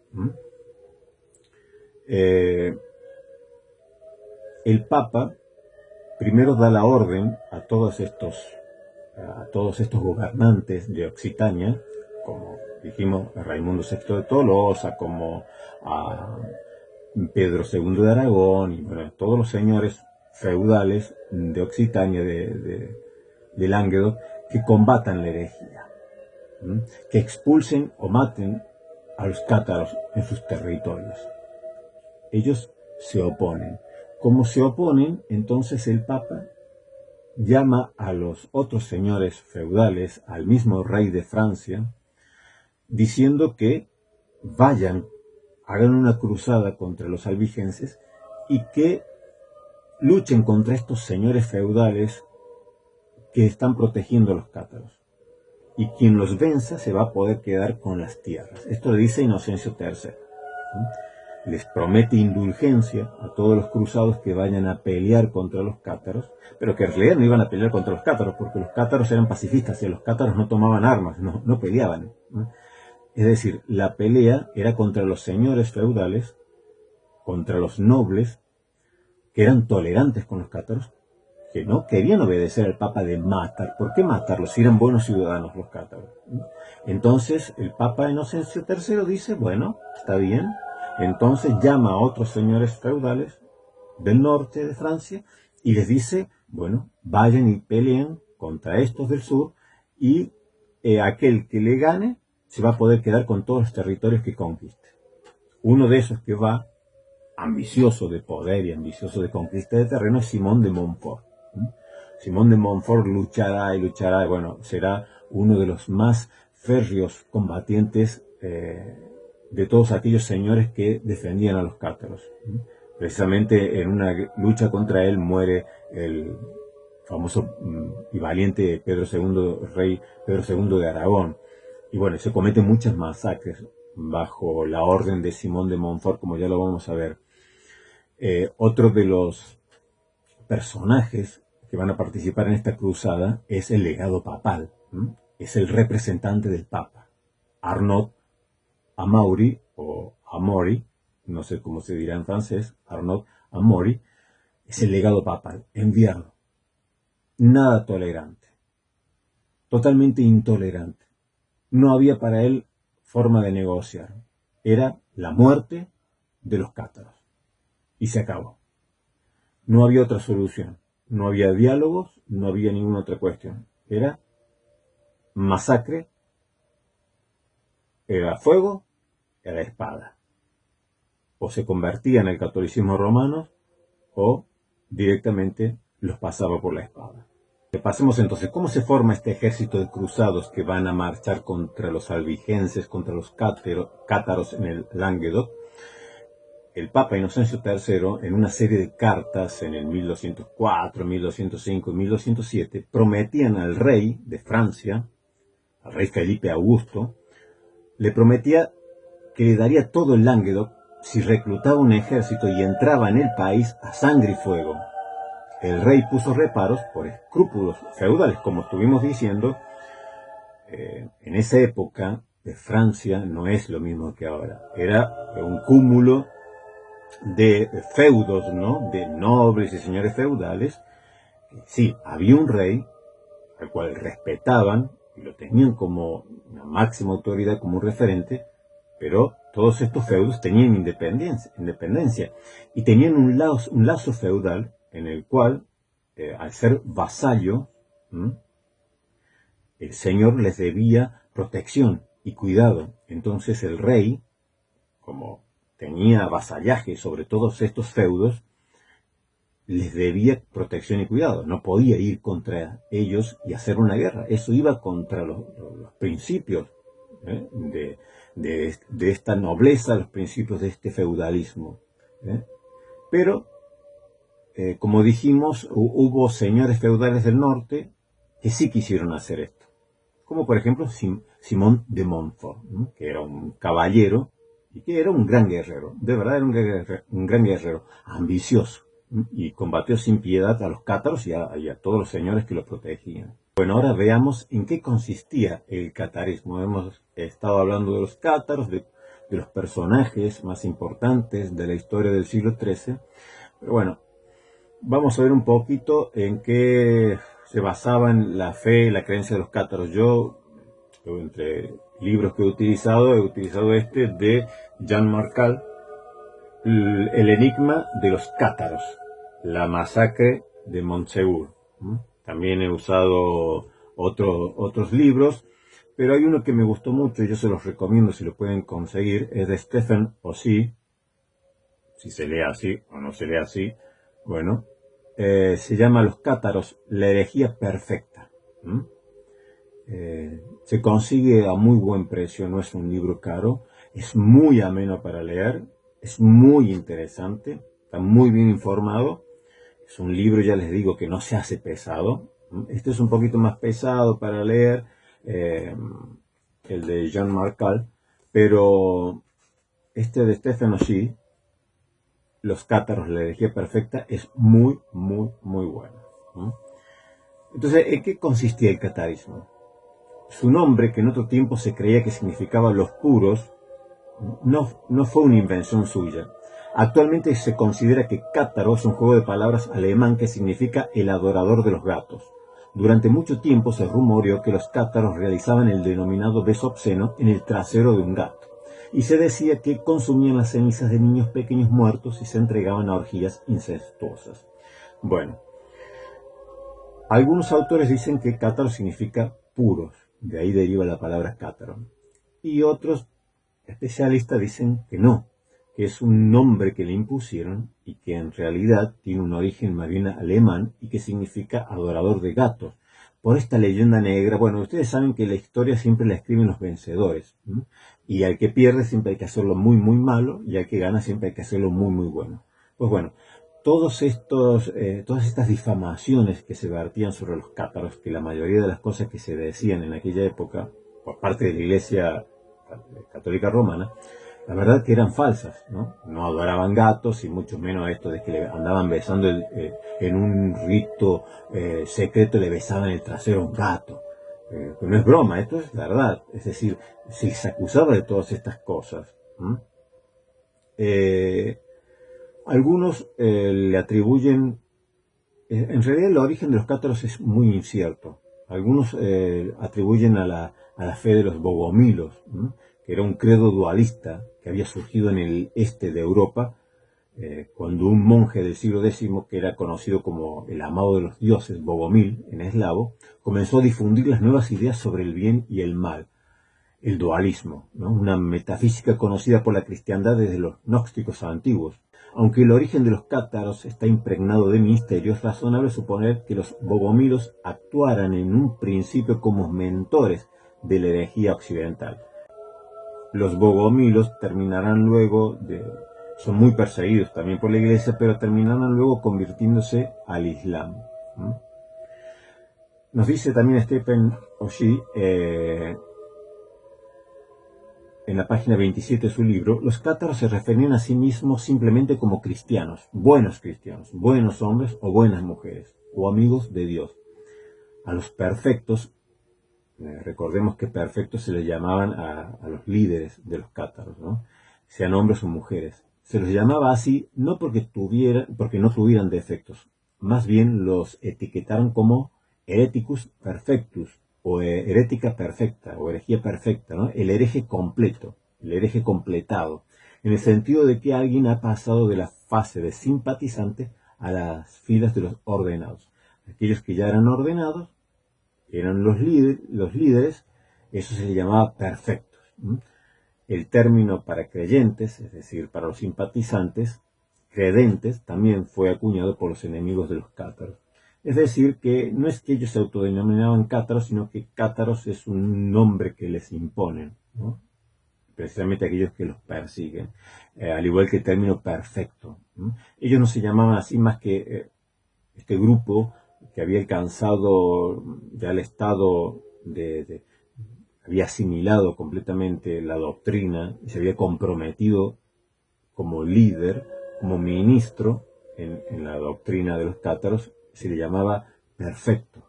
[SPEAKER 2] El Papa primero da la orden a todos estos gobernantes de Occitania, como dijimos, a Raimundo VI de Tolosa, como a Pedro II de Aragón, y bueno, todos los señores feudales de Occitania, de Languedoc, que combatan la herejía, que expulsen o maten a los cátaros en sus territorios. Ellos se oponen. Como se oponen, entonces el Papa llama a los otros señores feudales, al mismo rey de Francia, diciendo que vayan, hagan una cruzada contra los albigenses y que luchen contra estos señores feudales que están protegiendo a los cátaros. Y quien los venza se va a poder quedar con las tierras. Esto le dice Inocencio III. Les promete indulgencia a todos los cruzados que vayan a pelear contra los cátaros, pero que en realidad no iban a pelear contra los cátaros, porque los cátaros eran pacifistas y los cátaros no tomaban armas, no peleaban. Es decir, la pelea era contra los señores feudales, contra los nobles, que eran tolerantes con los cátaros, que no querían obedecer al Papa de matar. ¿Por qué matarlos si eran buenos ciudadanos los cátaros? Entonces el Papa Inocencio III dice, bueno, está bien. Entonces llama a otros señores feudales del norte de Francia y les dice, bueno, vayan y peleen contra estos del sur y aquel que le gane se va a poder quedar con todos los territorios que conquiste. Uno de esos que va, ambicioso de poder y ambicioso de conquista de terreno, es Simón de Montfort. Simón de Montfort luchará y luchará, y bueno, será uno de los más férreos combatientes de todos aquellos señores que defendían a los cátaros. Precisamente en una lucha contra él muere el famoso y valiente rey Pedro II de Aragón. Y bueno, se cometen muchas masacres bajo la orden de Simón de Montfort, como ya lo vamos a ver. Otro de los personajes que van a participar en esta cruzada es el legado papal. Es el representante del Papa, Arnaud Amaury o Amaury, no sé cómo se dirá en francés, Arnaud Amaury, es el legado papal, enviado. Nada tolerante, totalmente intolerante. No había para él forma de negociar. Era la muerte de los cátaros. Y se acabó. No había otra solución. No había diálogos, no había ninguna otra cuestión. Era masacre, era fuego, era espada. O se convertía en el catolicismo romano o directamente los pasaba por la espada. Pasemos entonces, ¿cómo se forma este ejército de cruzados que van a marchar contra los albigenses, contra los cátaros en el Languedoc? El Papa Inocencio III, en una serie de cartas en el 1204, 1205 y 1207, prometían al rey de Francia, al rey Felipe Augusto, le prometía que le daría todo el Languedoc si reclutaba un ejército y entraba en el país a sangre y fuego. El rey puso reparos por escrúpulos feudales, como estuvimos diciendo. En esa época de Francia no es lo mismo que ahora. Era un cúmulo de feudos, ¿no? De nobles y señores feudales. Sí, había un rey al cual respetaban y lo tenían como una máxima autoridad, como un referente, pero todos estos feudos tenían independencia y tenían un lazo feudal en el cual, al ser vasallo, el señor les debía protección y cuidado. Entonces el rey, como tenía vasallaje sobre todos estos feudos, les debía protección y cuidado. No podía ir contra ellos y hacer una guerra. Eso iba contra los principios de esta nobleza, los principios de este feudalismo. Pero, como dijimos, hubo señores feudales del norte que sí quisieron hacer esto. Como por ejemplo Simón de Montfort, ¿no? Que era un caballero y que era un gran guerrero. De verdad era un gran guerrero, ambicioso. Y combatió sin piedad a los cátaros y a todos los señores que los protegían. Bueno, ahora veamos en qué consistía el catarismo. Hemos estado hablando de los cátaros, de los personajes más importantes de la historia del siglo XIII. Pero bueno, vamos a ver un poquito en qué se basaban la fe y la creencia de los cátaros. Yo, entre libros que he utilizado este de Jean Marcal, El enigma de los cátaros, la masacre de Montsegur. También he usado otros libros, pero hay uno que me gustó mucho y yo se los recomiendo si lo pueden conseguir, es de Stephen O'Shea, si se lee así o no se lee así, bueno, se llama Los cátaros, la herejía perfecta. Se consigue a muy buen precio, no es un libro caro, es muy ameno para leer, es muy interesante, está muy bien informado. Es un libro, ya les digo, que no se hace pesado. Este es un poquito más pesado para leer, el de Jean Marcal, pero este de Stephen O'Shea, Los cátaros, la herejía perfecta, es muy, muy, muy bueno. Entonces, ¿en qué consistía el catarismo? Su nombre, que en otro tiempo se creía que significaba los puros, no fue una invención suya. Actualmente se considera que cátaro es un juego de palabras alemán que significa el adorador de los gatos. Durante mucho tiempo se rumoreó que los cátaros realizaban el denominado beso obsceno en el trasero de un gato, y se decía que consumían las cenizas de niños pequeños muertos y se entregaban a orgías incestuosas. Bueno, algunos autores dicen que cátaro significa puros, de ahí deriva la palabra cátaro, y otros especialistas dicen que no, que es un nombre que le impusieron y que en realidad tiene un origen más bien alemán y que significa adorador de gatos. Por esta leyenda negra, bueno, ustedes saben que la historia siempre la escriben los vencedores, y al que pierde siempre hay que hacerlo muy, muy malo, y al que gana siempre hay que hacerlo muy, muy bueno. Pues bueno, todas estas difamaciones que se vertían sobre los cátaros, que la mayoría de las cosas que se decían en aquella época por parte de la Iglesia Católica Romana, la verdad que eran falsas, ¿no? No adoraban gatos y mucho menos esto de que le andaban besando en un rito secreto, le besaban el trasero a un gato. Pero no es broma, esto es verdad. Es decir, se les acusaba de todas estas cosas. Algunos le atribuyen, en realidad el origen de los cátaros es muy incierto. Algunos atribuyen a la fe de los bogomilos, que era un credo dualista que había surgido en el este de Europa, cuando un monje del siglo X, que era conocido como el amado de los dioses, Bogomil, en eslavo, comenzó a difundir las nuevas ideas sobre el bien y el mal, el dualismo, ¿no? Una metafísica conocida por la cristiandad desde los gnósticos antiguos. Aunque el origen de los cátaros está impregnado de misterio, es razonable suponer que los bogomilos actuaran en un principio como mentores de la herejía occidental. Los bogomilos terminarán luego son muy perseguidos también por la iglesia, pero terminarán luego convirtiéndose al Islam. Nos dice también Stephen O'Shea, en la página 27 de su libro, los cátaros se referían a sí mismos simplemente como cristianos, buenos hombres o buenas mujeres, o amigos de Dios. A los perfectos, recordemos que perfectos se les llamaban a los líderes de los cátaros, ¿no? Sean hombres o mujeres. Se los llamaba así no porque no tuvieran defectos, más bien los etiquetaron como hereticus perfectus, o herética perfecta, o herejía perfecta, ¿no? El hereje completo, el hereje completado, en el sentido de que alguien ha pasado de la fase de simpatizante a las filas de los ordenados. Aquellos que ya eran ordenados, eran los líderes, eso se les llamaba perfectos. El término para creyentes, es decir, para los simpatizantes, credentes, también fue acuñado por los enemigos de los cátaros. Es decir, que no es que ellos se autodenominaban cátaros, sino que cátaros es un nombre que les imponen, ¿no? precisamente aquellos que los persiguen, al igual que el término perfecto. Ellos no se llamaban así más que este grupo que había alcanzado ya el estado había asimilado completamente la doctrina y se había comprometido como líder, como ministro en la doctrina de los cátaros, se le llamaba perfecto.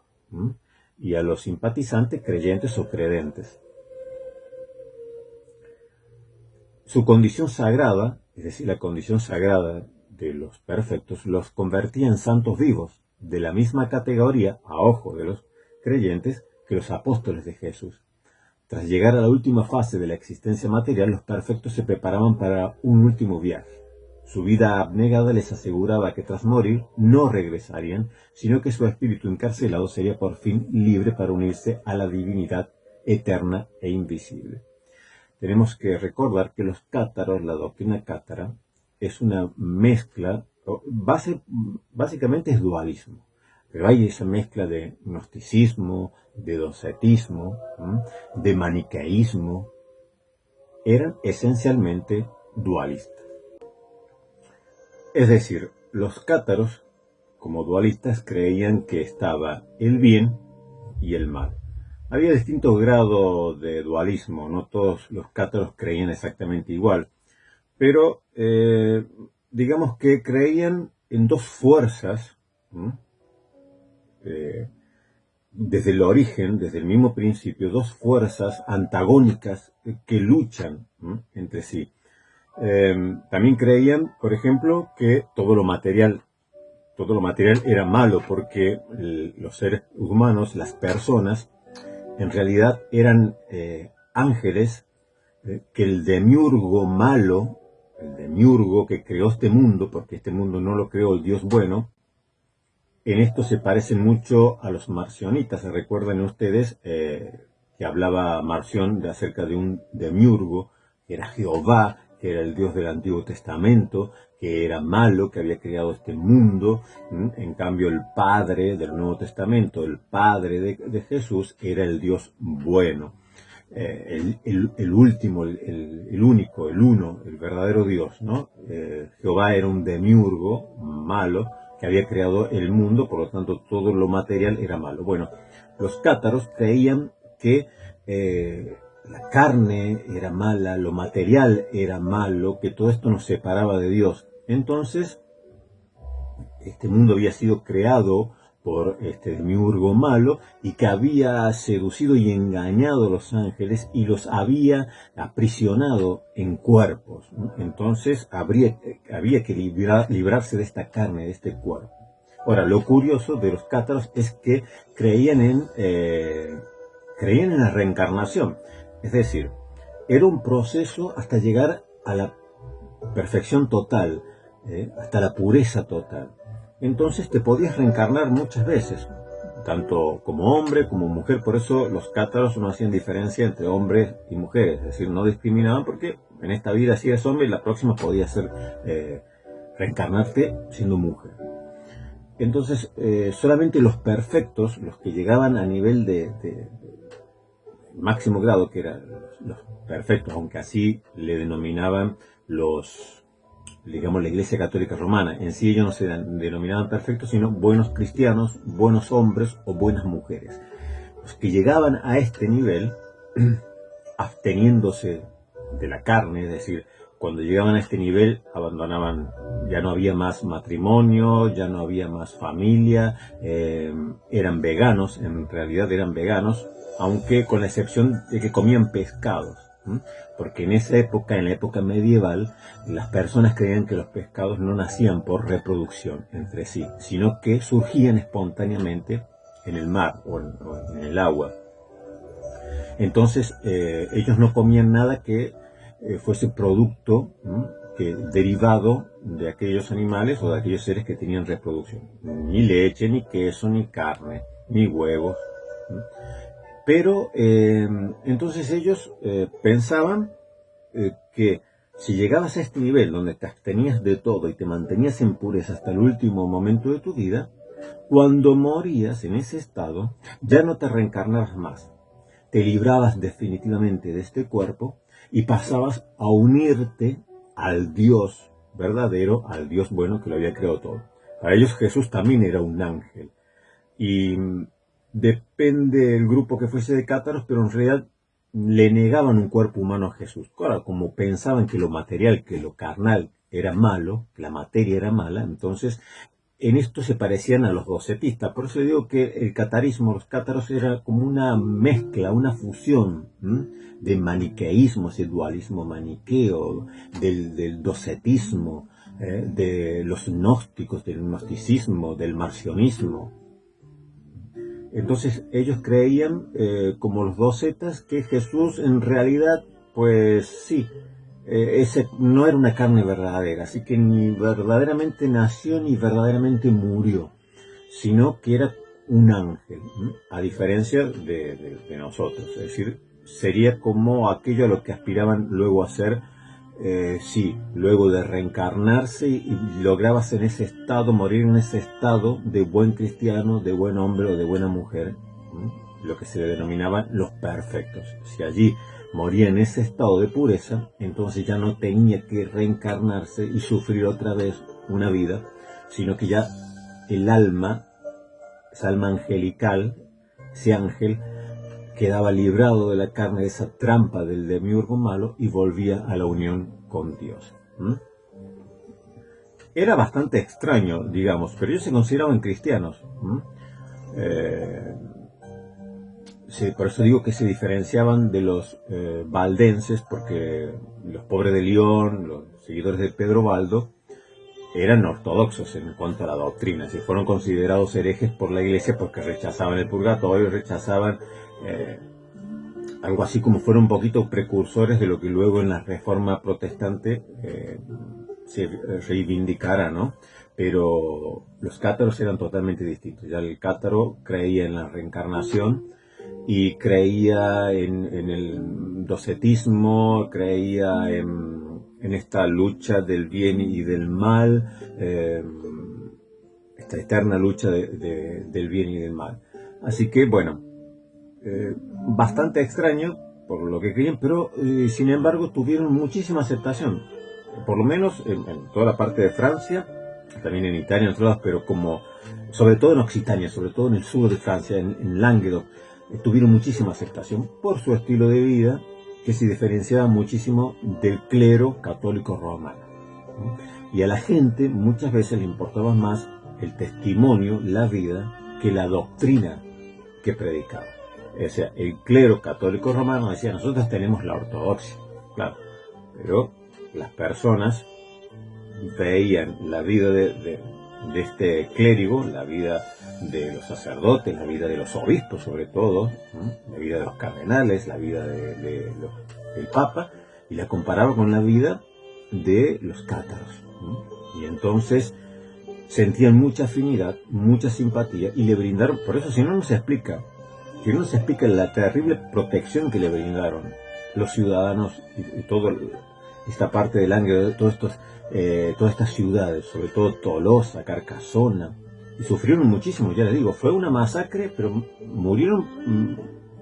[SPEAKER 2] Y a los simpatizantes, creyentes o credentes. Su condición sagrada, es decir, la condición sagrada de los perfectos, los convertía en santos vivos, de la misma categoría, a ojo de los creyentes, que los apóstoles de Jesús. Tras llegar a la última fase de la existencia material, los perfectos se preparaban para un último viaje. Su vida abnegada les aseguraba que tras morir no regresarían, sino que su espíritu encarcelado sería por fin libre para unirse a la divinidad eterna e invisible. Tenemos que recordar que los cátaros, la doctrina cátara, es una mezcla, básicamente es dualismo, pero hay esa mezcla de gnosticismo, de docetismo, de maniqueísmo. Eran esencialmente dualistas. Es decir, los cátaros, como dualistas, creían que estaba el bien y el mal. Había distintos grados de dualismo, no todos los cátaros creían exactamente igual, pero digamos que creían en dos fuerzas, desde el origen, desde el mismo principio, dos fuerzas antagónicas que luchan entre sí. También creían, por ejemplo, que todo lo material era malo, porque los seres humanos, las personas, en realidad eran ángeles, que el demiurgo malo, el demiurgo que creó este mundo, porque este mundo no lo creó el Dios bueno, en esto se parecen mucho a los marcionitas. ¿Se recuerdan ustedes que hablaba Marción acerca de un demiurgo, que era Jehová, que era el Dios del Antiguo Testamento, que era malo, que había creado este mundo? En cambio, el Padre del Nuevo Testamento, el Padre de Jesús, era el Dios bueno, el último, el único, el uno, el verdadero Dios, ¿no? Jehová era un demiurgo malo que había creado el mundo, por lo tanto todo lo material era malo. Bueno, los cátaros creían que la carne era mala, lo material era malo, que todo esto nos separaba de Dios. Entonces, este mundo había sido creado por este demiurgo malo y que había seducido y engañado a los ángeles y los había aprisionado en cuerpos, ¿no? Entonces había que librarse de esta carne, de este cuerpo. Ahora, lo curioso de los cátaros es que creían en la reencarnación. Es decir, era un proceso hasta llegar a la perfección total, hasta la pureza total. Entonces te podías reencarnar muchas veces, tanto como hombre como mujer. Por eso los cátaros no hacían diferencia entre hombres y mujeres, es decir, no discriminaban, porque en esta vida si eres hombre, la próxima podía ser reencarnarte siendo mujer. Entonces solamente los perfectos, los que llegaban a nivel de máximo grado, que eran los perfectos, aunque así le denominaban digamos, la Iglesia Católica Romana. En sí ellos no se denominaban perfectos, sino buenos cristianos, buenos hombres o buenas mujeres. Los que llegaban a este nivel, absteniéndose de la carne, es decir, cuando llegaban a este nivel abandonaban, ya no había más matrimonio, ya no había más familia, eran veganos, en realidad eran veganos, aunque con la excepción de que comían pescados. Porque en esa época, en la época medieval, las personas creían que los pescados no nacían por reproducción entre sí, sino que surgían espontáneamente en el mar o en el agua. Entonces ellos no comían nada que fuese producto derivado de aquellos animales o de aquellos seres que tenían reproducción. Ni leche, ni queso, ni carne, ni huevos. Pero entonces ellos pensaban que si llegabas a este nivel donde te abstenías de todo y te mantenías en pureza hasta el último momento de tu vida, cuando morías en ese estado ya no te reencarnabas más. Te librabas definitivamente de este cuerpo y pasabas a unirte al Dios verdadero, al Dios bueno que lo había creado todo. Para ellos Jesús también era un ángel. Y depende del grupo que fuese de cátaros, pero en realidad le negaban un cuerpo humano a Jesús. Claro, como pensaban que lo material, que lo carnal era malo, que la materia era mala, entonces en esto se parecían a los docetistas. Por eso digo que el catarismo, los cátaros, era como una mezcla, una fusión de maniqueísmo, ese dualismo maniqueo, del docetismo, de los gnósticos, del gnosticismo, del marcionismo. Entonces ellos creían, como los docetas, que Jesús en realidad, pues sí, ese no era una carne verdadera, así que ni verdaderamente nació ni verdaderamente murió, sino que era un ángel, a diferencia de nosotros. Es decir, sería como aquello a lo que aspiraban luego a ser, sí, luego de reencarnarse y lograbas en ese estado, morir en ese estado de buen cristiano, de buen hombre o de buena mujer, lo que se denominaban los perfectos. Si allí moría en ese estado de pureza, entonces ya no tenía que reencarnarse y sufrir otra vez una vida, sino que ya el alma, esa alma angelical, ese ángel, quedaba librado de la carne, de esa trampa del demiurgo malo, y volvía a la unión con Dios. Era bastante extraño, digamos, pero ellos se consideraban cristianos. Sí, por eso digo que se diferenciaban de los valdenses, porque los pobres de León, los seguidores de Pedro Baldo, eran ortodoxos en cuanto a la doctrina. Si fueron considerados herejes por la Iglesia porque rechazaban el purgatorio, rechazaban algo así como fueron un poquito precursores de lo que luego en la Reforma Protestante se reivindicara, ¿no? Pero los cátaros eran totalmente distintos. Ya el cátaro creía en la reencarnación y creía en el docetismo, creía en esta lucha del bien y del mal, esta eterna lucha del bien y del mal. Así que, bueno, bastante extraño por lo que creían, pero sin embargo tuvieron muchísima aceptación, por lo menos en toda la parte de Francia, también en Italia, en otros lados, pero como sobre todo en Occitania, sobre todo en el sur de Francia, en Languedoc, tuvieron muchísima aceptación por su estilo de vida, que se diferenciaba muchísimo del clero católico romano. Y a la gente muchas veces le importaba más el testimonio, la vida, que la doctrina que predicaba. O sea, el clero católico romano decía, nosotros tenemos la ortodoxia, claro, pero las personas veían la vida de este clérigo, la vida de los sacerdotes, la vida de los obispos sobre todo, la vida de los cardenales, la vida del Papa, y la comparaba con la vida de los cátaros. Y entonces sentían mucha afinidad, mucha simpatía, y le brindaron, por eso si no se explica la terrible protección que le brindaron los ciudadanos y toda esta parte del Languedoc, todas estas ciudades, sobre todo Tolosa, Carcassona, y sufrieron muchísimo, ya les digo, fue una masacre, pero murieron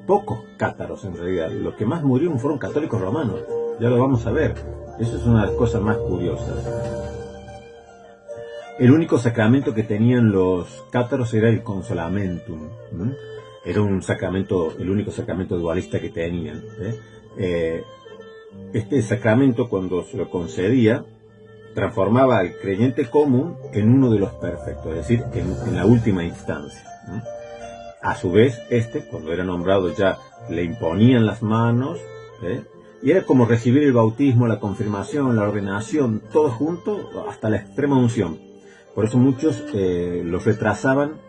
[SPEAKER 2] pocos cátaros en realidad. Los que más murieron fueron católicos romanos, ya lo vamos a ver. Eso es una de las cosas más curiosas. El único sacramento que tenían los cátaros era el consolamentum. Era un sacramento, el único sacramento dualista que tenían. Este sacramento, cuando se lo concedía, transformaba al creyente común en uno de los perfectos, es decir, en la última instancia. A su vez, cuando era nombrado, ya le imponían las manos, y era como recibir el bautismo, la confirmación, la ordenación, todo junto hasta la extrema unción. Por eso muchos los retrasaban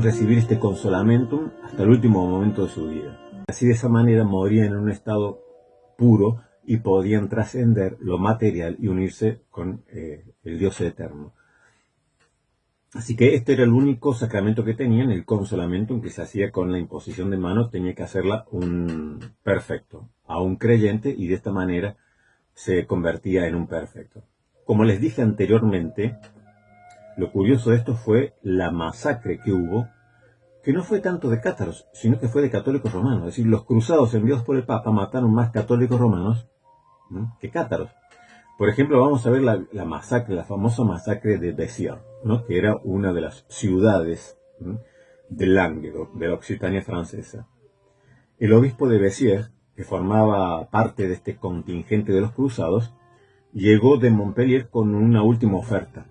[SPEAKER 2] recibir este consolamentum hasta el último momento de su vida. Así, de esa manera, morían en un estado puro y podían trascender lo material y unirse con el Dios eterno. Así que este era el único sacramento que tenían, el consolamentum, que se hacía con la imposición de manos. Tenía que hacerla un perfecto, a un creyente, y de esta manera se convertía en un perfecto. Como les dije anteriormente, lo curioso de esto fue la masacre que hubo que no fue tanto de cátaros, sino que fue de católicos romanos. Es decir, los cruzados enviados por el Papa mataron más católicos romanos, ¿no?, que cátaros. Por ejemplo, vamos a ver la masacre, la famosa masacre de Béziers, ¿no?, que era una de las ciudades, ¿no?, de Languedoc, de la Occitania francesa. El obispo de Béziers, que formaba parte de este contingente de los cruzados, llegó de Montpellier con una última oferta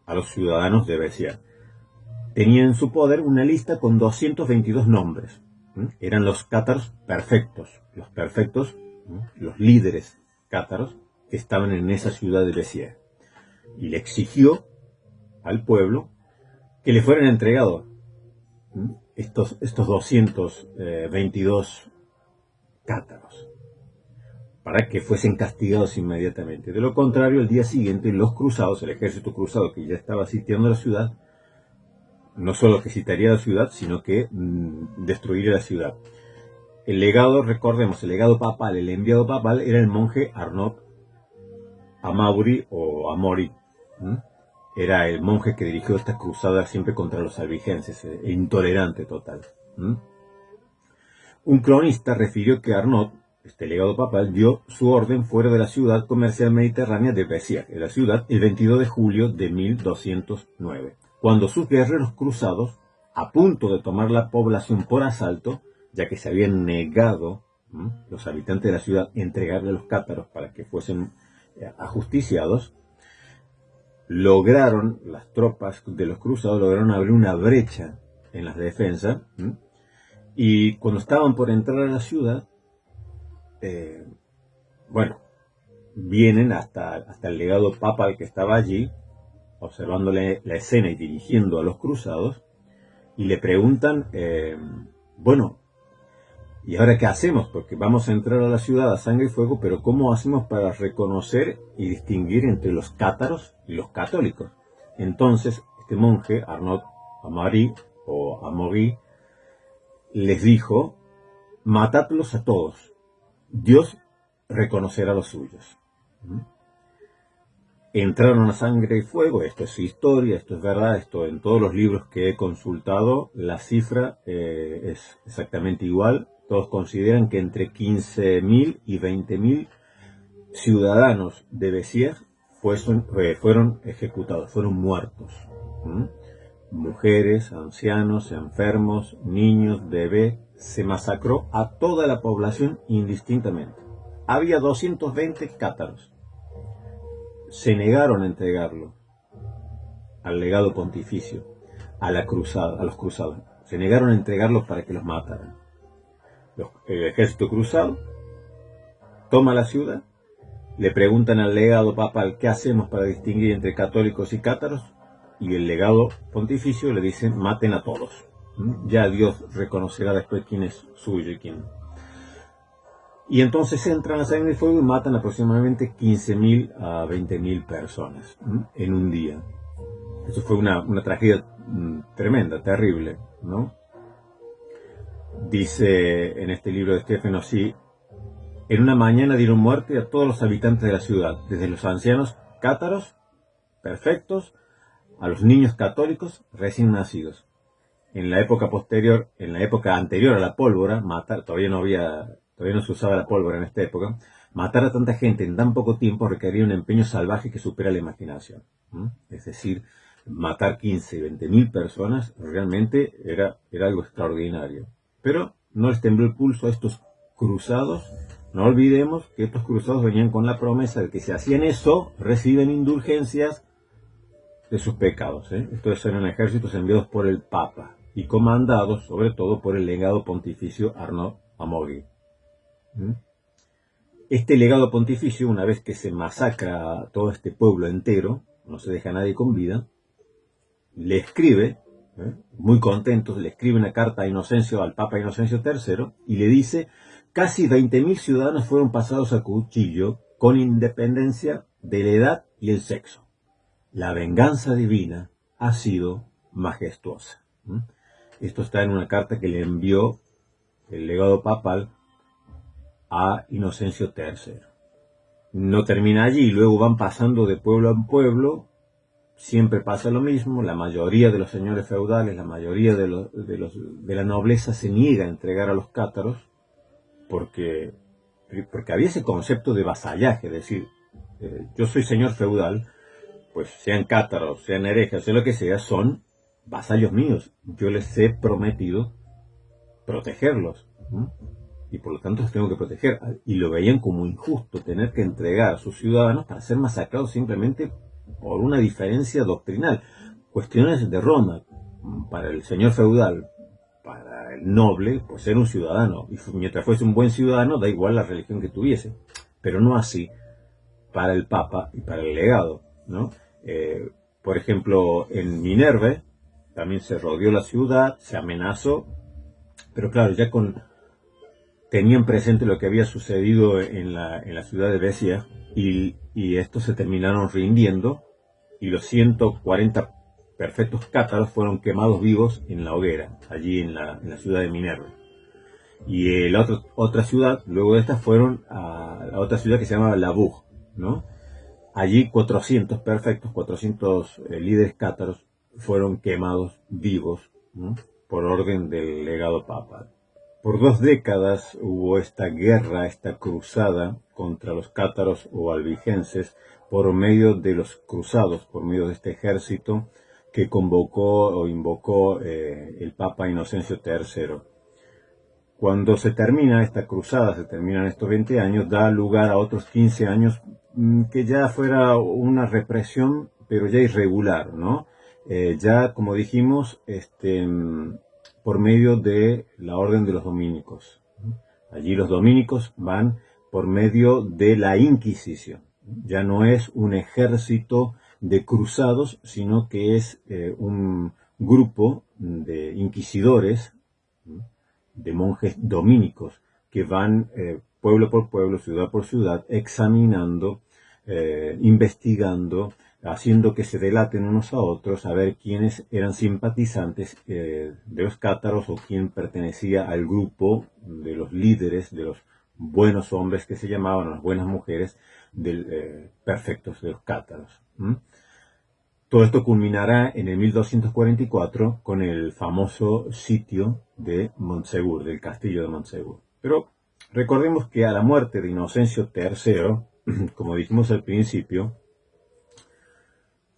[SPEAKER 2] a los ciudadanos de Béziers. Tenía en su poder una lista con 222 nombres. Eran los cátaros perfectos, los líderes cátaros que estaban en esa ciudad de Béziers. Y le exigió al pueblo que le fueran entregados estos 222 cátaros, para que fuesen castigados inmediatamente. De lo contrario, el día siguiente los cruzados, el ejército cruzado que ya estaba sitiando la ciudad, no solo que sitiaría la ciudad, sino que destruiría la ciudad. El legado, recordemos, el legado papal, el enviado papal, era el monje Arnaud Amaury o Amaury. Era el monje que dirigió esta cruzada siempre contra los albigenses, intolerante total. Un cronista refirió que Arnaud, este legado papal, dio su orden fuera de la ciudad comercial mediterránea de Béziers, en la ciudad, el 22 de julio de 1209, cuando sus guerreros cruzados, a punto de tomar la población por asalto, ya que se habían negado los habitantes de la ciudad a entregarle a los cátaros para que fuesen ajusticiados, las tropas de los cruzados lograron abrir una brecha en las defensas, y cuando estaban por entrar a la ciudad, vienen hasta el legado papal que estaba allí, observando la escena y dirigiendo a los cruzados, y le preguntan, ¿y ahora qué hacemos? Porque vamos a entrar a la ciudad a sangre y fuego, pero ¿cómo hacemos para reconocer y distinguir entre los cátaros y los católicos? Entonces, este monje, Arnaud Amaury o Amaury, les dijo: matadlos a todos, Dios reconocerá a los suyos. Entraron a sangre y fuego. Esto es historia, esto es verdad, esto en todos los libros que he consultado, la cifra es exactamente igual. Todos consideran que entre 15.000 y 20.000 ciudadanos de Béziers fueron ejecutados, fueron muertos. Mujeres, ancianos, enfermos, niños, bebés. Se masacró a toda la población indistintamente. Había 220 cátaros. Se negaron a entregarlo al legado pontificio, a los cruzados. Se negaron a entregarlos para que los mataran. El ejército cruzado toma la ciudad, le preguntan al legado papal: ¿qué hacemos para distinguir entre católicos y cátaros? Y el legado pontificio le dice: maten a todos. Ya Dios reconocerá después quién es suyo y quién no. Y entonces entran a sangre y fuego y matan aproximadamente 15.000 a 20.000 personas en un día. Eso fue una tragedia tremenda, terrible, ¿no? Dice en este libro de Stephen O'Shea: en una mañana dieron muerte a todos los habitantes de la ciudad, desde los ancianos cátaros perfectos a los niños católicos recién nacidos. En la época anterior a la pólvora, todavía no se usaba la pólvora en esta época, matar a tanta gente en tan poco tiempo requería un empeño salvaje que supera la imaginación. Es decir, matar 15, 20.000 personas realmente era algo extraordinario. Pero no les tembló el pulso a estos cruzados. No olvidemos que estos cruzados venían con la promesa de que si hacían eso, reciben indulgencias de sus pecados. Estos eran ejércitos enviados por el Papa y comandados sobre todo por el legado pontificio Arnaud Amaury. Este legado pontificio, una vez que se masacra a todo este pueblo entero, no se deja a nadie con vida, le escribe, muy contentos, le escribe una carta al Papa Inocencio III y le dice: casi 20.000 ciudadanos fueron pasados a cuchillo con independencia de la edad y el sexo. La venganza divina ha sido majestuosa. Esto está en una carta que le envió el legado papal a Inocencio III. No termina allí, luego van pasando de pueblo en pueblo siempre pasa lo mismo, la mayoría de los señores feudales, la mayoría de la nobleza se niega a entregar a los cátaros porque había ese concepto de vasallaje, es decir, yo soy señor feudal, pues sean cátaros, sean herejes, sea lo que sea, son vasallos míos, yo les he prometido protegerlos, ¿no? Y por lo tanto los tengo que proteger, y lo veían como injusto tener que entregar a sus ciudadanos para ser masacrados simplemente por una diferencia doctrinal. Cuestiones de Roma, para el señor feudal, para el noble, pues era un ciudadano, y mientras fuese un buen ciudadano, da igual la religión que tuviese, pero no así para el Papa y para el legado, ¿no? Por ejemplo, en Minerve también se rodeó la ciudad, se amenazó, pero claro, ya tenían presente lo que había sucedido en la ciudad de Béziers, y estos se terminaron rindiendo, y los 140 perfectos cátaros fueron quemados vivos en la hoguera, allí en la ciudad de Minerva. Y la otra ciudad, luego de estas, fueron a la otra ciudad que se llamaba Labourg, ¿no? Allí 400 perfectos, 400 líderes cátaros fueron quemados vivos, ¿no?, por orden del legado papal. Por 2 décadas hubo esta guerra, esta cruzada contra los cátaros o albigenses por medio de los cruzados, por medio de este ejército que convocó o invocó el Papa Inocencio III. Cuando se termina esta cruzada, se terminan estos 20 años, da lugar a otros 15 años que ya fuera una represión, pero ya irregular, ¿no? Ya, como dijimos, por medio de la orden de los dominicos. Allí los dominicos van por medio de la Inquisición. Ya no es un ejército de cruzados, sino que es un grupo de inquisidores, de monjes dominicos, que van pueblo por pueblo, ciudad por ciudad, examinando, investigando, haciendo que se delaten unos a otros, a ver quiénes eran simpatizantes de los cátaros o quién pertenecía al grupo de los líderes, de los buenos hombres que se llamaban, las buenas mujeres perfectos de los cátaros. Todo esto culminará en el 1244 con el famoso sitio de Montsegur, del castillo de Montsegur. Pero recordemos que a la muerte de Inocencio III, como dijimos al principio,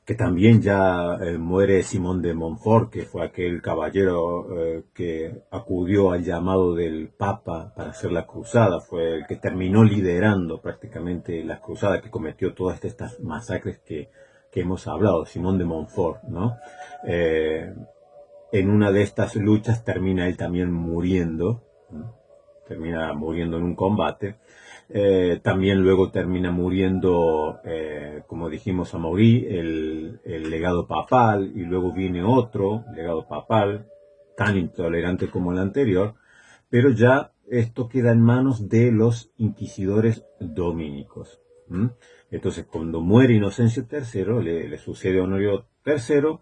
[SPEAKER 2] que también ya muere Simón de Montfort, que fue aquel caballero que acudió al llamado del Papa para hacer la cruzada, fue el que terminó liderando prácticamente la cruzada, que cometió todas estas masacres que hemos hablado, Simón de Montfort, ¿no? En una de estas luchas termina él también muriendo, ¿no? Termina muriendo en un combate. También luego termina muriendo, como dijimos, Amaury, el legado papal, y luego viene otro legado papal, tan intolerante como el anterior, pero ya esto queda en manos de los inquisidores dominicos. Entonces, cuando muere Inocencio III, le sucede Honorio III,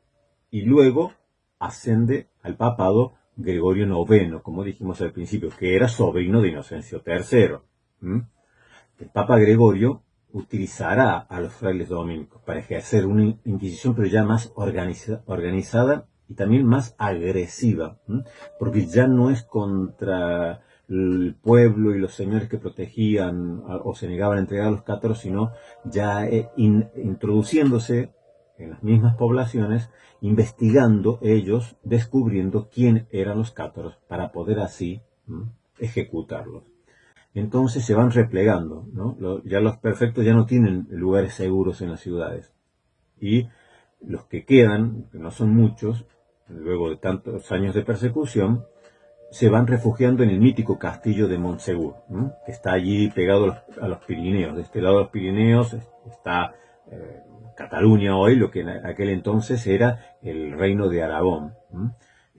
[SPEAKER 2] y luego ascende al papado Gregorio IX, como dijimos al principio, que era sobrino de Inocencio III. El Papa Gregorio utilizará a los frailes dominicos para ejercer una inquisición, pero ya más organizada y también más agresiva, porque ya no es contra el pueblo y los señores que protegían o se negaban a entregar a los cátaros, sino ya introduciéndose en las mismas poblaciones, investigando ellos, descubriendo quién eran los cátaros para poder así ejecutarlos. Entonces se van replegando, ¿no? Ya los perfectos ya no tienen lugares seguros en las ciudades. Y los que quedan, que no son muchos, luego de tantos años de persecución, se van refugiando en el mítico castillo de Montsegur, que está allí pegado a los Pirineos. De este lado de los Pirineos está Cataluña hoy, lo que en aquel entonces era el reino de Aragón.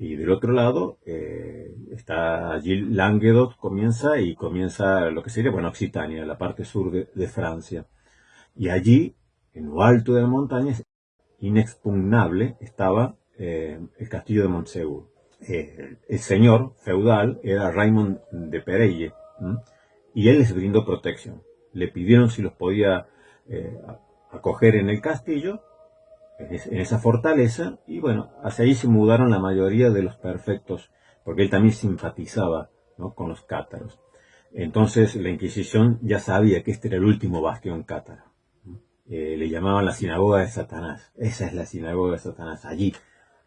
[SPEAKER 2] Y del otro lado está allí Languedoc, comienza lo que sería, bueno, Occitania, la parte sur de Francia. Y allí, en lo alto de la montaña, inexpugnable, estaba el castillo de Montsegur. El señor feudal era Raymond de Perelle, y él les brindó protección. Le pidieron si los podía acoger en el castillo, en esa fortaleza, y bueno, hacia ahí se mudaron la mayoría de los perfectos, porque él también simpatizaba, ¿no?, con los cátaros. Entonces la Inquisición ya sabía que este era el último bastión cátaro. Le llamaban la sinagoga de Satanás. Esa es la sinagoga de Satanás, allí.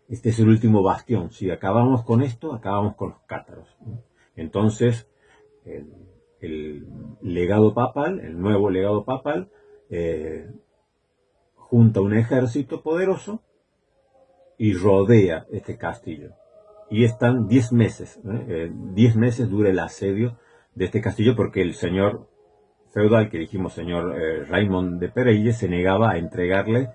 [SPEAKER 2] Este es el último bastión. Si acabamos con esto, acabamos con los cátaros. Entonces, el legado papal, el nuevo legado papal, junta un ejército poderoso y rodea este castillo. Y están 10 meses. 10 meses dura el asedio de este castillo, porque el señor feudal, que dijimos señor Raymond de Pereille, se negaba a entregarle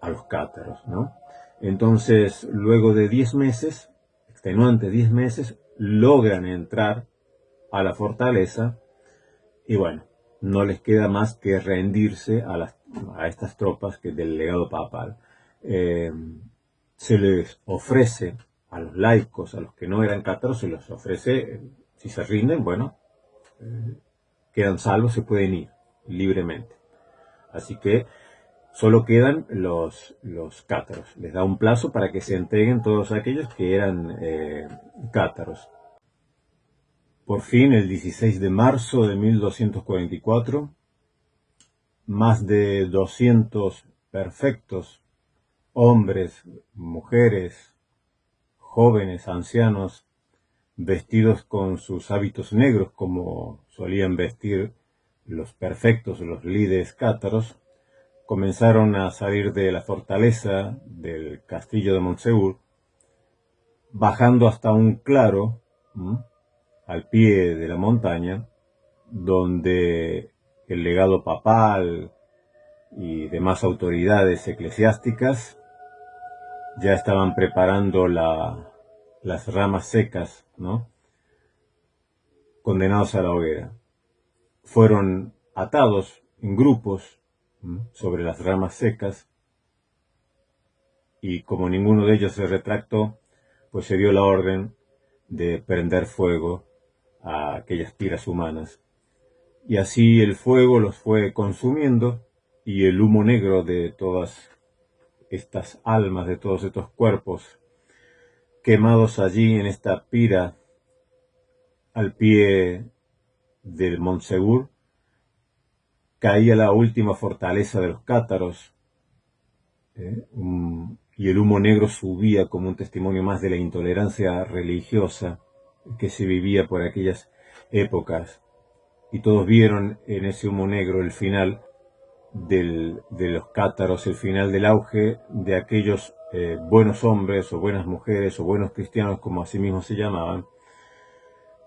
[SPEAKER 2] a los cátaros, ¿no? Entonces, luego de 10 meses, extenuantes 10 meses, logran entrar a la fortaleza y bueno, no les queda más que rendirse a estas tropas del legado papal. Se les ofrece a los laicos, a los que no eran cátaros, se les ofrece, si se rinden, bueno, quedan salvos, se pueden ir libremente. Así que solo quedan los cátaros. Les da un plazo para que se entreguen todos aquellos que eran cátaros. Por fin, el 16 de marzo de 1244, más de 200 perfectos, hombres, mujeres, jóvenes, ancianos, vestidos con sus hábitos negros, como solían vestir los perfectos, los líderes cátaros, comenzaron a salir de la fortaleza del castillo de Montsegur, bajando hasta un claro, al pie de la montaña, donde el legado papal y demás autoridades eclesiásticas ya estaban preparando las ramas secas, ¿no?, condenados a la hoguera. Fueron atados en grupos sobre las ramas secas, y como ninguno de ellos se retractó, pues se dio la orden de prender fuego a aquellas piras humanas. Y así el fuego los fue consumiendo, y el humo negro de todas estas almas, de todos estos cuerpos quemados allí en esta pira al pie del Montsegur, caía la última fortaleza de los cátaros, y el humo negro subía como un testimonio más de la intolerancia religiosa que se vivía por aquellas épocas. Y todos vieron en ese humo negro el final de los cátaros, el final del auge de aquellos buenos hombres o buenas mujeres o buenos cristianos, como así mismo se llamaban,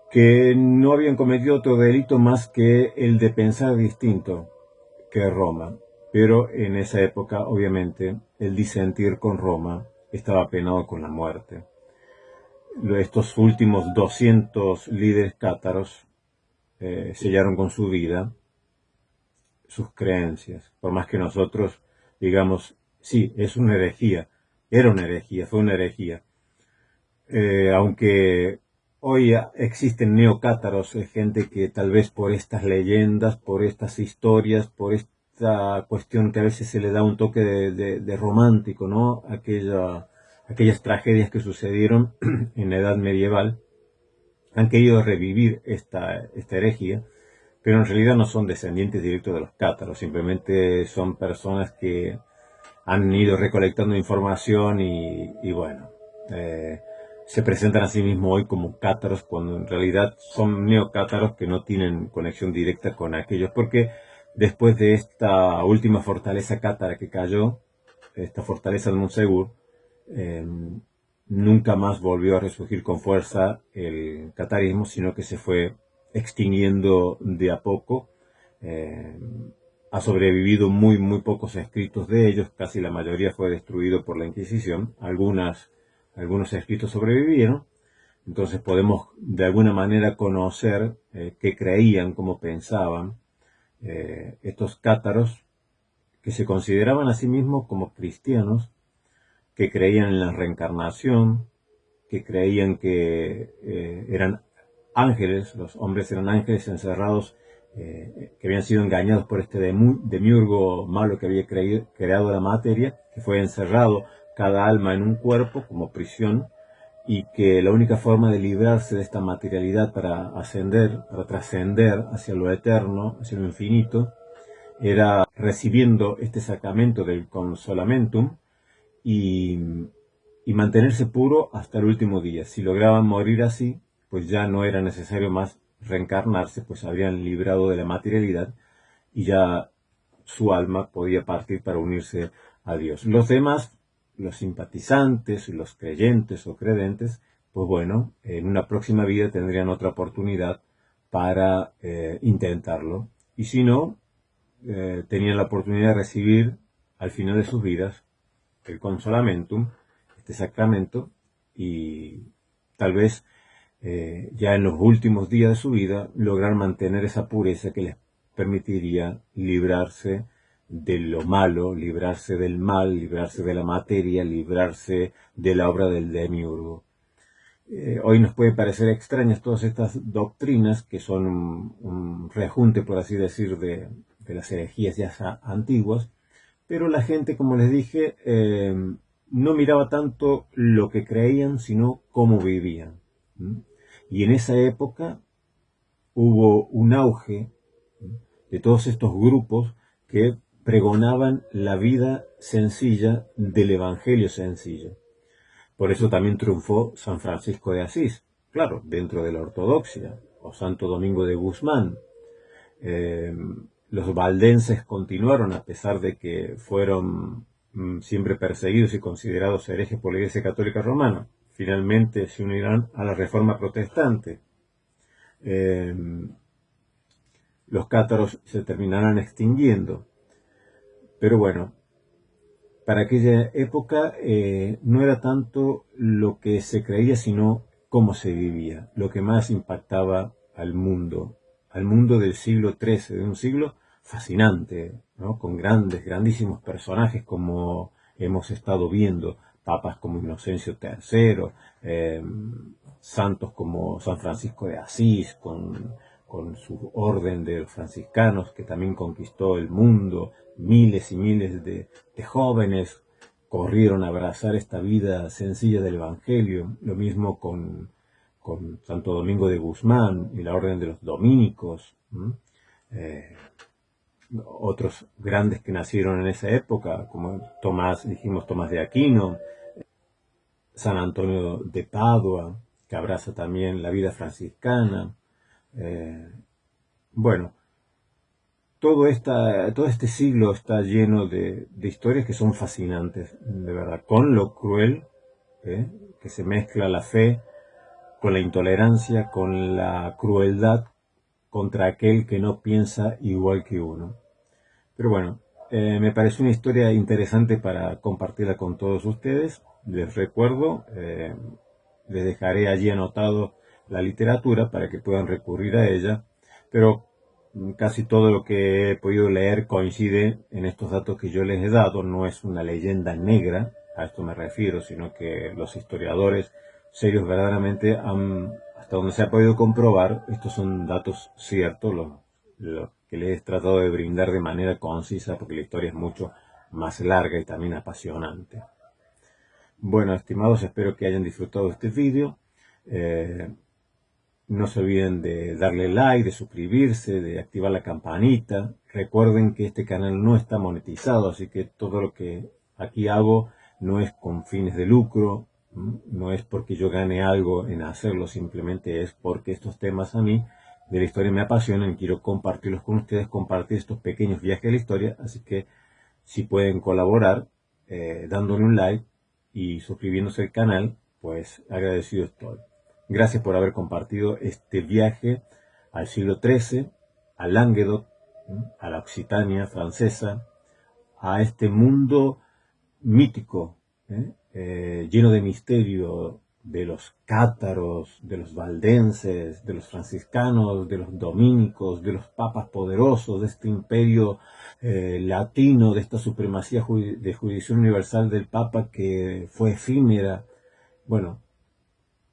[SPEAKER 2] que no habían cometido otro delito más que el de pensar distinto que Roma. Pero en esa época, obviamente, el disentir con Roma estaba penado con la muerte. Estos últimos 200 líderes cátaros sellaron con su vida sus creencias, por más que nosotros digamos, sí, es una herejía, era una herejía, fue una herejía. Aunque hoy existen neocátaros, gente que tal vez por estas leyendas, por estas historias, por esta cuestión que a veces se le da un toque de romántico, ¿no? Aquellas tragedias que sucedieron en la Edad Medieval, han querido revivir esta herejía, pero en realidad no son descendientes directos de los cátaros, simplemente son personas que han ido recolectando información y bueno, se presentan a sí mismos hoy como cátaros, cuando en realidad son neocátaros que no tienen conexión directa con aquellos, porque después de esta última fortaleza cátara que cayó, esta fortaleza de Montsegur, nunca más volvió a resurgir con fuerza el catarismo, sino que se fue extinguiendo de a poco. Ha sobrevivido muy pocos escritos de ellos, casi la mayoría fue destruido por la Inquisición, algunos escritos sobrevivieron, entonces podemos de alguna manera conocer qué creían, cómo pensaban estos cátaros, que se consideraban a sí mismos como cristianos, que creían en la reencarnación, que creían que eran ángeles, los hombres eran ángeles encerrados que habían sido engañados por este demiurgo malo que había creado la materia, que fue encerrado cada alma en un cuerpo como prisión, y que la única forma de librarse de esta materialidad para ascender, para trascender hacia lo eterno, hacia lo infinito, era recibiendo este sacramento del consolamentum y mantenerse puro hasta el último día. Si lograban morir así, pues ya no era necesario más reencarnarse, pues habrían librado de la materialidad y ya su alma podía partir para unirse a Dios. Los demás, los simpatizantes, los creyentes o credentes, pues bueno, en una próxima vida tendrían otra oportunidad para intentarlo. Y si no, tenían la oportunidad de recibir al final de sus vidas el consolamentum, este sacramento, y tal vez ya en los últimos días de su vida lograr mantener esa pureza que les permitiría librarse de lo malo, librarse del mal, librarse de la materia, librarse de la obra del demiurgo. Hoy nos puede parecer extrañas todas estas doctrinas que son un rejunte, por así decir, de las herejías ya antiguas, pero la gente, como les dije, no miraba tanto lo que creían, sino cómo vivían. Y en esa época hubo un auge de todos estos grupos que pregonaban la vida sencilla del Evangelio sencillo. Por eso también triunfó San Francisco de Asís, claro, dentro de la ortodoxia, o Santo Domingo de Guzmán. Los valdenses continuaron, a pesar de que fueron siempre perseguidos y considerados herejes por la Iglesia Católica Romana. Finalmente se unirán a la Reforma Protestante. Los cátaros se terminarán extinguiendo. Pero bueno, para aquella época no era tanto lo que se creía, sino cómo se vivía, lo que más impactaba al mundo del siglo XIII, de un siglo fascinante, ¿no? Con grandísimos personajes como hemos estado viendo, papas como Inocencio III, santos como San Francisco de Asís, con su orden de los franciscanos que también conquistó el mundo. Miles y miles de jóvenes corrieron a abrazar esta vida sencilla del Evangelio. Lo mismo con Santo Domingo de Guzmán y la orden de los dominicos. Otros grandes que nacieron en esa época, como Tomás de Aquino, San Antonio de Padua, que abraza también la vida franciscana. Bueno, todo este siglo está lleno de historias que son fascinantes, de verdad, con lo cruel, que se mezcla la fe con la intolerancia, con la crueldad contra aquel que no piensa igual que uno. Pero bueno, me parece una historia interesante para compartirla con todos ustedes. Les recuerdo, les dejaré allí anotado la literatura para que puedan recurrir a ella, pero casi todo lo que he podido leer coincide en estos datos que yo les he dado. No es una leyenda negra, a esto me refiero, sino que los historiadores serios verdaderamente hasta donde se ha podido comprobar, estos son datos ciertos, los que les he tratado de brindar de manera concisa, porque la historia es mucho más larga y también apasionante. Bueno, estimados, espero que hayan disfrutado de este vídeo. No se olviden de darle like, de suscribirse, de activar la campanita. Recuerden que este canal no está monetizado, así que todo lo que aquí hago no es con fines de lucro, no es porque yo gane algo en hacerlo, simplemente es porque estos temas a mí de la historia me apasionan y quiero compartirlos con ustedes, compartir estos pequeños viajes de la historia. Así que si pueden colaborar dándole un like y suscribiéndose al canal, pues agradecido estoy. Gracias por haber compartido este viaje al siglo XIII, al Languedoc, a la Occitania francesa, a este mundo mítico, lleno de misterio, de los cátaros, de los valdenses, de los franciscanos, de los dominicos, de los papas poderosos, de este imperio latino, de esta supremacía de jurisdicción universal del papa que fue efímera. Bueno,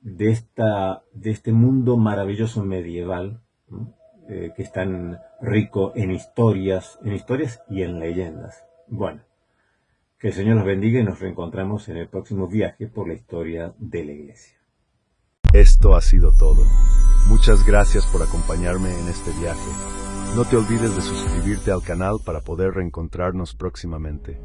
[SPEAKER 2] de este mundo maravilloso medieval, que es tan rico en historias y en leyendas. Bueno, que el Señor los bendiga y nos reencontramos en el próximo viaje por la historia de la Iglesia.
[SPEAKER 1] Esto ha sido todo. Muchas gracias por acompañarme en este viaje. No te olvides de suscribirte al canal para poder reencontrarnos próximamente.